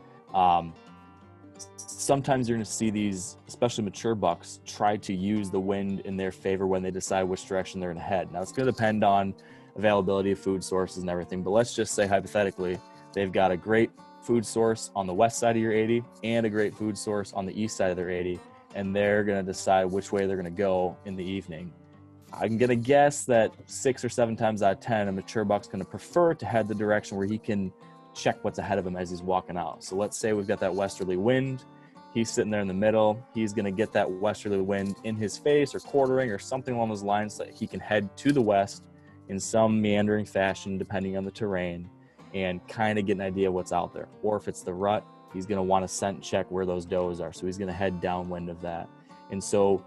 Speaker 1: sometimes you're going to see these, especially mature bucks, try to use the wind in their favor when they decide which direction they're going to head. Now, it's going to depend on availability of food sources and everything, but let's just say hypothetically, they've got a great food source on the west side of your 80 and a great food source on the east side of their 80, and they're going to decide which way they're going to go in the evening. I'm going to guess that 6 or 7 times out of 10, a mature buck's going to prefer to head the direction where he can check what's ahead of him as he's walking out. So let's say we've got that westerly wind. He's sitting there in the middle. He's going to get that westerly wind in his face or quartering or something along those lines so that he can head to the west in some meandering fashion, depending on the terrain, and kind of get an idea of what's out there. Or if it's the rut, he's going to want to scent check where those does are. So he's going to head downwind of that. And so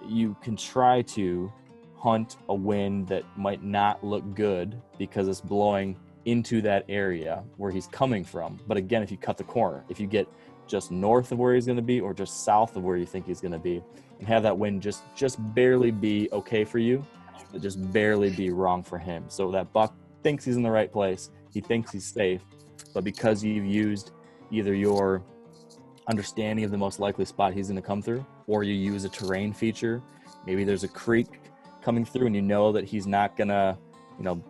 Speaker 1: you can try to hunt a wind that might not look good because it's blowing into that area where he's coming from. But again, if you cut the corner, if you get just north of where he's going to be or just south of where you think he's going to be, and have that wind just barely be okay for you, but just barely be wrong for him. So that buck thinks he's in the right place, he thinks he's safe, but because you've used either your understanding of the most likely spot he's going to come through, or you use a terrain feature, maybe there's a creek coming through and you know that he's not going to,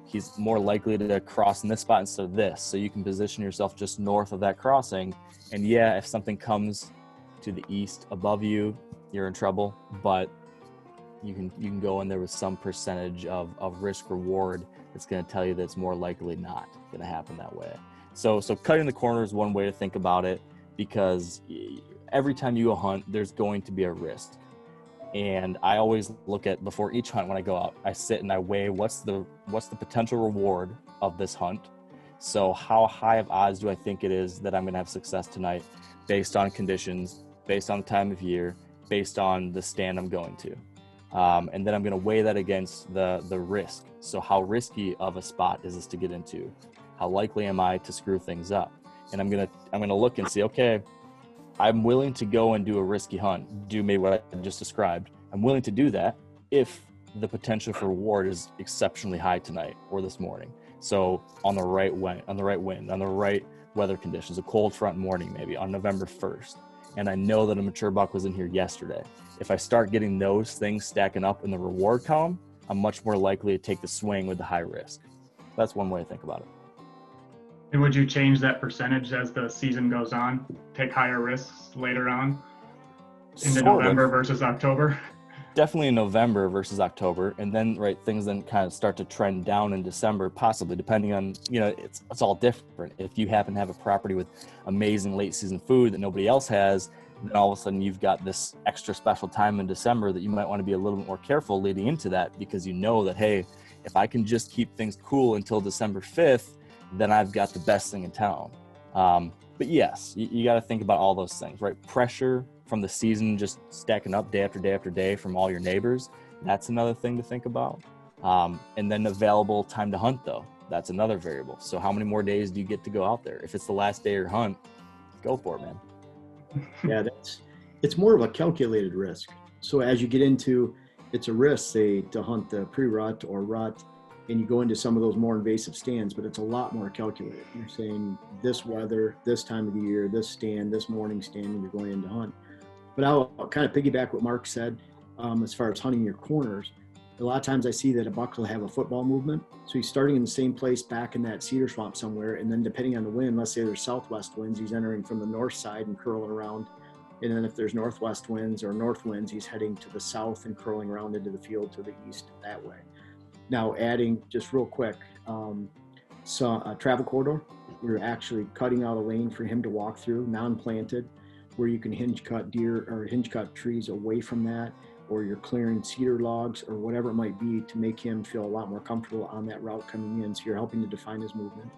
Speaker 1: he's more likely to cross in this spot instead of this. So you can position yourself just north of that crossing. And yeah, if something comes to the east above you, you're in trouble, but you can go in there with some percentage of risk reward that's going to tell you that it's more likely not going to happen that way. So cutting the corner is one way to think about it, because every time you go hunt, there's going to be a risk. And I always look at, before each hunt when I go out, I sit and I weigh what's the potential reward of this hunt. So how high of odds do I think it is that I'm going to have success tonight, based on conditions, based on the time of year, based on the stand I'm going to. And then I'm going to weigh that against the risk. So how risky of a spot is this to get into? How likely am I to screw things up? And I'm going to look and see, okay, I'm willing to go and do a risky hunt, do maybe what I just described. I'm willing to do that if the potential for reward is exceptionally high tonight or this morning. So on the right wind, on the right weather conditions, a cold front morning maybe on November 1st, and I know that a mature buck was in here yesterday. If I start getting those things stacking up in the reward column, I'm much more likely to take the swing with the high risk. That's one way to think about it.
Speaker 9: And would you change that percentage as the season goes on? Take higher risks later on into November versus October?
Speaker 1: Definitely in November versus October, and then things then kind of start to trend down in December, possibly depending on, it's all different. If you happen to have a property with amazing late season food that nobody else has, then all of a sudden you've got this extra special time in December that you might want to be a little bit more careful leading into that, because you know that, hey, if I can just keep things cool until December 5th, then I've got the best thing in town. But yes, you got to think about all those things, right? Pressure from the season just stacking up day after day after day from all your neighbors. That's another thing to think about. And then available time to hunt, though. That's another variable. So how many more days do you get to go out there? If it's the last day of your hunt, go for it, man.
Speaker 2: Yeah, it's more of a calculated risk. So as you get into, it's a risk, say, to hunt the pre-rut or rut, and you go into some of those more invasive stands, but it's a lot more calculated. You're saying this weather, this time of the year, this stand, this morning stand, and you're going in to hunt. But I'll kind of piggyback what Mark said as far as hunting your corners. A lot of times I see that a buck will have a football movement. So he's starting in the same place back in that cedar swamp somewhere. And then depending on the wind, let's say there's southwest winds, he's entering from the north side and curling around. And then if there's northwest winds or north winds, he's heading to the south and curling around into the field to the east that way. Now adding, just real quick, a travel corridor. We're actually cutting out a lane for him to walk through, non-planted, where you can hinge cut deer or hinge cut trees away from that, or you're clearing cedar logs or whatever it might be to make him feel a lot more comfortable on that route coming in. So you're helping to define his movement.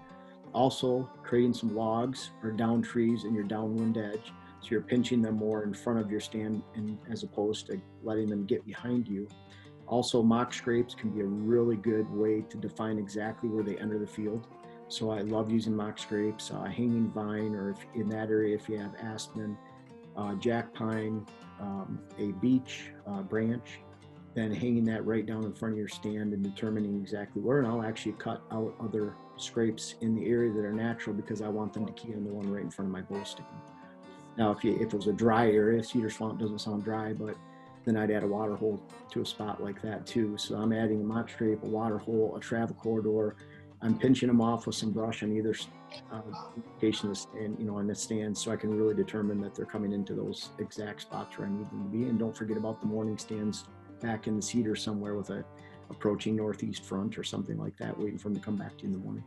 Speaker 2: Also creating some logs or down trees in your downwind edge. So you're pinching them more in front of your stand as opposed to letting them get behind you. Also, mock scrapes can be a really good way to define exactly where they enter the field. So I love using mock scrapes, hanging vine, or if in that area, if you have aspen, jack pine, a beech branch, then hanging that right down in front of your stand and determining exactly where. And I'll actually cut out other scrapes in the area that are natural because I want them to key on the one right in front of my bow stand. Now, if it was a dry area, cedar swamp doesn't sound dry, but then I'd add a water hole to a spot like that too. So I'm adding a mock scrape, a water hole, a travel corridor. I'm pinching them off with some brush on either location and on the stand, so I can really determine that they're coming into those exact spots where I need them to be. And don't forget about the morning stands back in the cedar somewhere with a approaching northeast front or something like that, waiting for them to come back to you in the morning.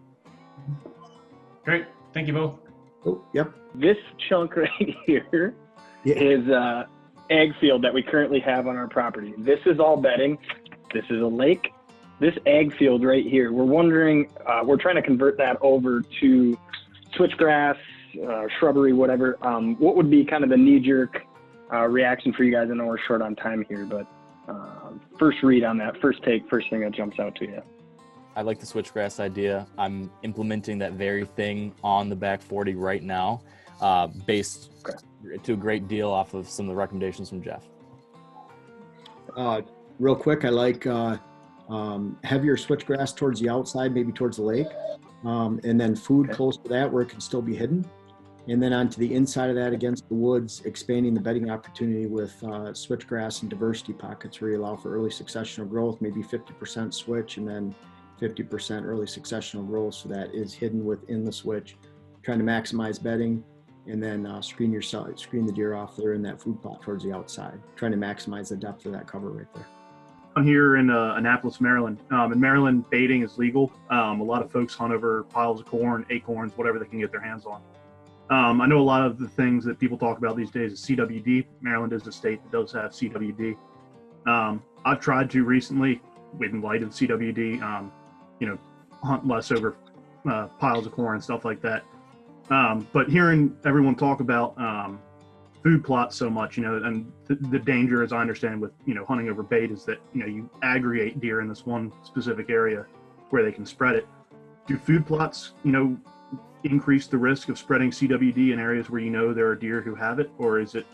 Speaker 9: Great, thank you both.
Speaker 2: Oh, yep.
Speaker 10: This chunk right here is ag field that we currently have on our property. This is all bedding. This is a lake. This ag field right here, we're wondering, we're trying to convert that over to switchgrass, shrubbery, whatever. What would be kind of the knee-jerk reaction for you guys? I know we're short on time here, but first read on that, first take, first thing that jumps out to you.
Speaker 1: I like the switchgrass idea. I'm implementing that very thing on the back 40 right now, based to a great deal off of some of the recommendations from Jeff.
Speaker 2: Real quick, I like heavier switchgrass towards the outside, maybe towards the lake, and then food close to that where it can still be hidden. And then onto the inside of that against the woods, expanding the bedding opportunity with switchgrass and diversity pockets where you allow for early successional growth, maybe 50% switch and then 50% early successional growth. So that is hidden within the switch, trying to maximize bedding and then screen the deer off there in that food plot towards the outside, trying to maximize the depth of that cover right there.
Speaker 11: I'm here in Annapolis, Maryland. In Maryland, baiting is legal. A lot of folks hunt over piles of corn, acorns, whatever they can get their hands on. I know a lot of the things that people talk about these days is CWD. Maryland is a state that does have CWD. I've tried to recently, in light of CWD, hunt less over piles of corn and stuff like that. But hearing everyone talk about food plots so much, and the danger, as I understand, with hunting over bait is that you aggregate deer in this one specific area where they can spread it. Do food plots increase the risk of spreading CWD in areas where there are deer who have it, or is it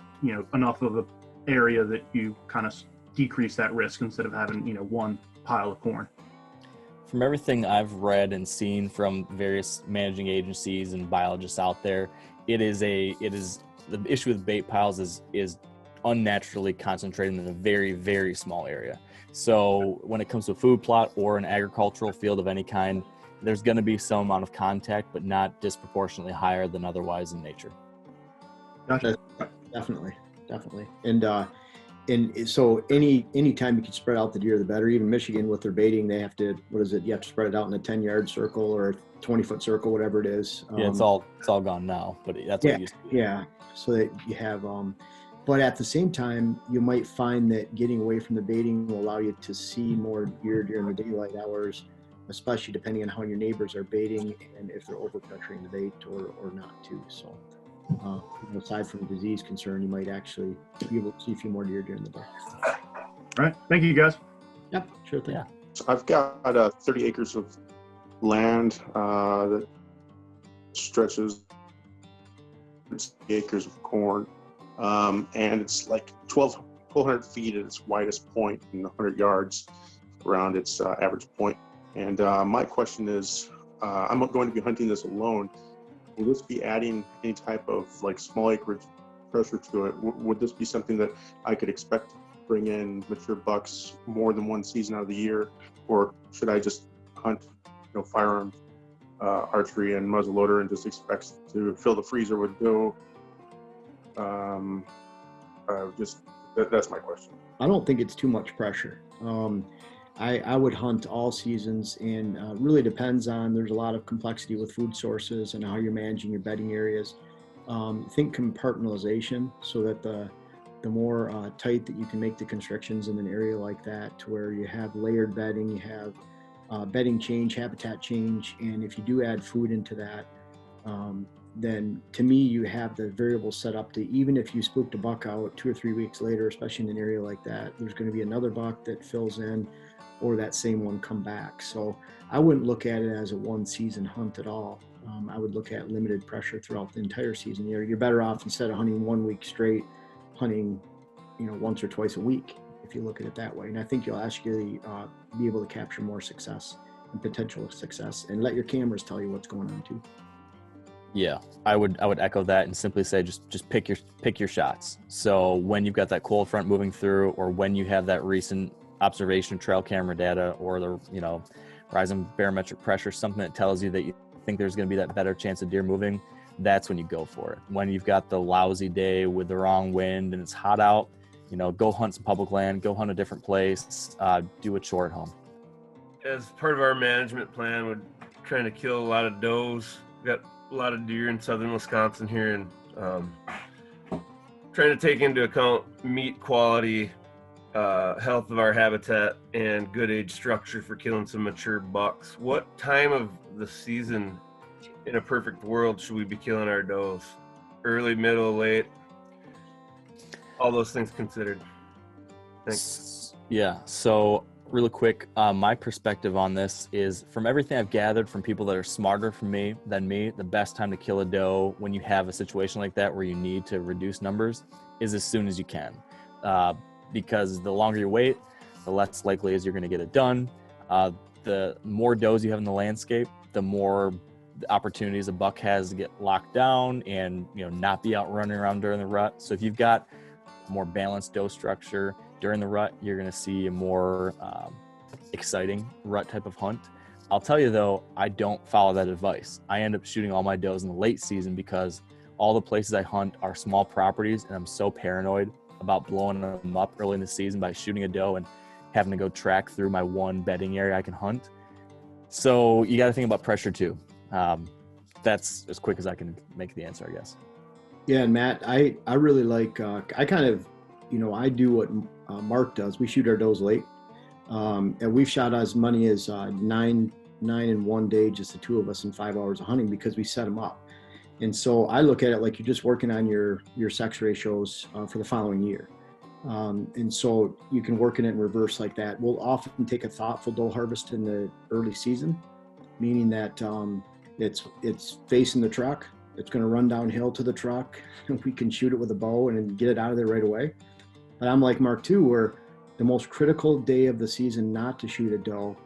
Speaker 11: enough of an area that you kind of decrease that risk instead of having, one pile of corn.
Speaker 1: From everything I've read and seen from various managing agencies and biologists out there, it is the issue with bait piles is unnaturally concentrated in a very, very small area. So when it comes to a food plot or an agricultural field of any kind, there's going to be some amount of contact, but not disproportionately higher than otherwise in nature.
Speaker 11: Gotcha.
Speaker 2: Definitely. And so any time you can spread out the deer, the better. Even Michigan with their baiting, they have to, you have to spread it out in a 10-yard circle or a 20-foot circle, whatever it is.
Speaker 1: Yeah, it's all gone now, but that's what it used to be.
Speaker 2: Yeah, so that you have, but at the same time, you might find that getting away from the baiting will allow you to see more deer during the daylight hours, especially depending on how your neighbors are baiting and if they're overpressuring the bait or not too. So aside from disease concern, you might actually be able to see a few more deer during the day.
Speaker 11: All right. Thank you, guys.
Speaker 2: Yep, sure thing.
Speaker 1: Yeah.
Speaker 12: So I've got 30 acres of land that stretches acres of corn, and it's like 1,200 feet at its widest point and 100 yards around its average point. And my question is, I'm going to be hunting this alone. Will this be adding any type of like small acreage pressure to it? Would this be something that I could expect to bring in mature bucks more than one season out of the year, or should I just hunt, firearm, archery, and muzzleloader and just expect to fill the freezer with doe? That's my question.
Speaker 2: I don't think it's too much pressure. I would hunt all seasons, and really depends on, there's a lot of complexity with food sources and how you're managing your bedding areas. Think compartmentalization, so that the more tight that you can make the constrictions in an area like that, to where you have layered bedding, you have bedding change, habitat change, and if you do add food into that, then to me you have the variable set up to, even if you spooked a buck out 2 or 3 weeks later, especially in an area like that, there's going to be another buck that fills in, or that same one come back. So I wouldn't look at it as a one season hunt at all. I would look at limited pressure throughout the entire season. You're better off, instead of hunting 1 week straight, hunting once or twice a week, if you look at it that way. And I think you'll actually be able to capture more success and potential success, and let your cameras tell you what's going on too.
Speaker 1: Yeah, I would echo that and simply say just pick your shots. So when you've got that cold front moving through, or when you have that recent observation trail camera data, or the rising barometric pressure, something that tells you that you think there's going to be that better chance of deer moving, that's when you go for it. When you've got the lousy day with the wrong wind and it's hot out, go hunt some public land, go hunt a different place, do a chore at home.
Speaker 13: As part of our management plan, we're trying to kill a lot of does. We've got a lot of deer in southern Wisconsin here, and trying to take into account meat quality, health of our habitat, and good age structure for killing some mature bucks. What time of the season, in a perfect world, should we be killing our does? Early, middle, late? All those things considered. Thanks.
Speaker 1: Yeah, so really quick, my perspective on this is, from everything I've gathered from people that are smarter than me, the best time to kill a doe when you have a situation like that where you need to reduce numbers is as soon as you can. Because the longer you wait, the less likely is you're going to get it done. The more does you have in the landscape, the more opportunities a buck has to get locked down and not be out running around during the rut. So if you've got a more balanced doe structure during the rut, you're going to see a more exciting rut type of hunt. I'll tell you though, I don't follow that advice. I end up shooting all my does in the late season because all the places I hunt are small properties, and I'm so paranoid about blowing them up early in the season by shooting a doe and having to go track through my one bedding area I can hunt. So you got to think about pressure too. That's as quick as I can make the answer, I guess.
Speaker 2: Yeah, and Matt, I really like, I kind of, I do what Mark does. We shoot our does late. And we've shot as many as nine in one day, just the two of us, in 5 hours of hunting, because we set them up. And so I look at it like you're just working on your sex ratios for the following year. And so you can work in it in reverse like that. We'll often take a thoughtful doe harvest in the early season, meaning that it's facing the truck. It's going to run downhill to the truck, and we can shoot it with a bow and get it out of there right away. But I'm like Mark too, where the most critical day of the season not to shoot a doe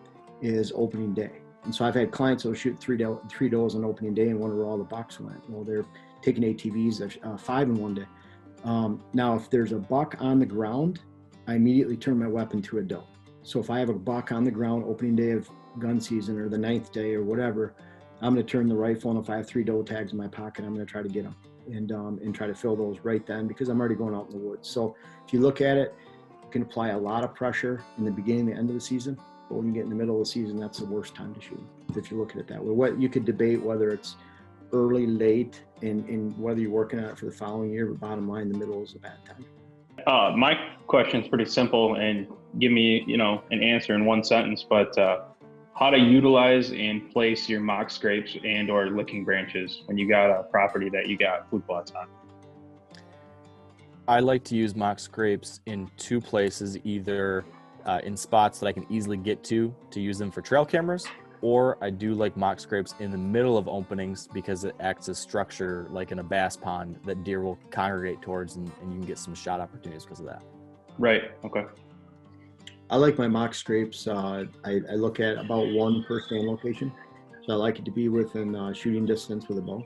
Speaker 2: is opening day. And so I've had clients who'll shoot three does on opening day and wonder where all the bucks went. Well, they're taking ATVs, 5 in one day. Now, if there's a buck on the ground, I immediately turn my weapon to a doe. So if I have a buck on the ground opening day of gun season or the 9th day or whatever, I'm going to turn the rifle, and if I have 3 doe tags in my pocket, I'm going to try to get them and try to fill those right then, because I'm already going out in the woods. So if you look at it, you can apply a lot of pressure in the beginning and end of the season, but when you get in the middle of the season, that's the worst time to shoot, if you look at it that way. What you could debate whether it's early, late, and whether you're working on it for the following year, but bottom line, the middle is a bad time.
Speaker 14: My question is pretty simple, and give me, an answer in one sentence, but how to utilize and place your mock scrapes and or licking branches when you got a property that you got food plots on.
Speaker 1: I like to use mock scrapes in 2 places, either in spots that I can easily get to use them for trail cameras, or I do like mock scrapes in the middle of openings because it acts as structure like in a bass pond that deer will congregate towards, and you can get some shot opportunities because of that.
Speaker 14: Right, okay.
Speaker 2: I like my mock scrapes. I look at about 1 per stand location. So I like it to be within shooting distance with a bow.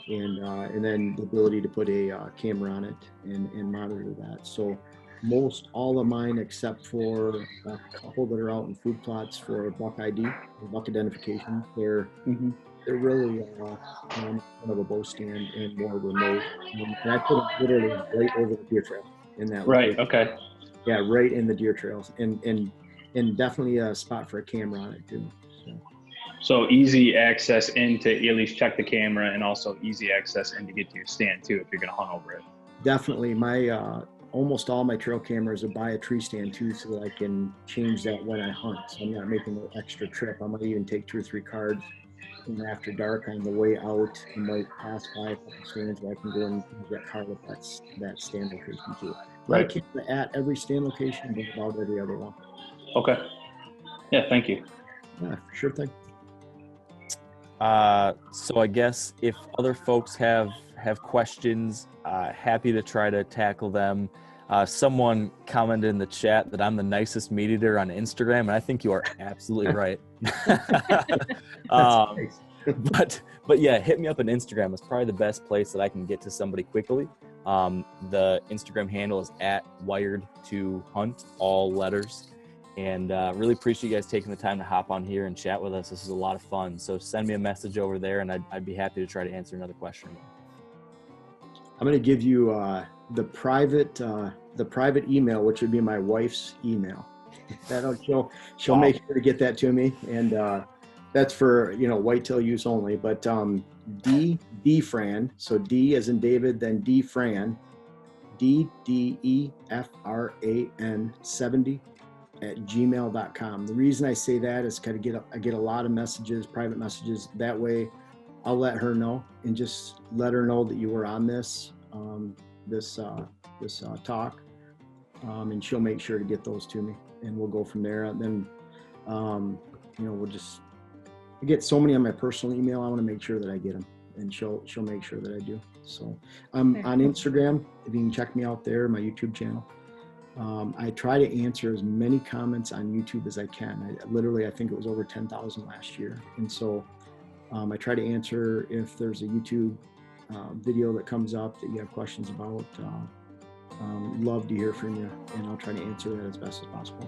Speaker 2: And then the ability to put a camera on it and monitor that. So most all of mine, except for a couple that are out in food plots for buck ID, or buck identification, they're really kind of a bow stand and more remote. And I put them literally right over the deer trail in that.
Speaker 14: Right.
Speaker 2: location.
Speaker 14: Okay.
Speaker 2: Yeah, right in the deer trails, and definitely a spot for a camera on it too.
Speaker 14: So easy access in to at least check the camera, and also easy access in to get to your stand too if you're going to hunt over it.
Speaker 2: Definitely, my almost all my trail cameras are by a tree stand too, so that I can change that when I hunt. So I'm not making an extra trip. I might even take 2 or 3 cards after dark on the way out, and might pass by a couple stands where I can go and use that card with that stand location too.
Speaker 14: Right.
Speaker 2: I camera at every stand location, but about every other one.
Speaker 14: Okay. Yeah, thank you.
Speaker 2: Yeah, sure thing.
Speaker 1: So I guess if other folks have questions, happy to try to tackle them. Someone commented in the chat that I'm the nicest meat eater on Instagram, and I think you are absolutely right. But yeah, hit me up on Instagram. It's probably the best place that I can get to somebody quickly. The Instagram handle is @wired2hunt, all letters. And really appreciate you guys taking the time to hop on here and chat with us. This is a lot of fun. So send me a message over there, and I'd be happy to try to answer another question.
Speaker 2: I'm going to give you the private email, which would be my wife's email. She'll make sure to get that to me, and that's for whitetail use only. But Defran, so D as in David, then Defran, DDEFRAN 70 @gmail.com. The reason I say that is because I get a lot of messages, private messages. That way, I'll let her know and just let her know that you were on this talk, and she'll make sure to get those to me, and we'll go from there. And then we'll just I get so many on my personal email. I want to make sure that I get them, and she'll make sure that I do. So I'm on Instagram. If you can check me out there, my YouTube channel. I try to answer as many comments on YouTube as I can. I think it was over 10,000 last year. And so I try to answer if there's a YouTube video that comes up that you have questions about. Love to hear from you, and I'll try to answer that as best as possible.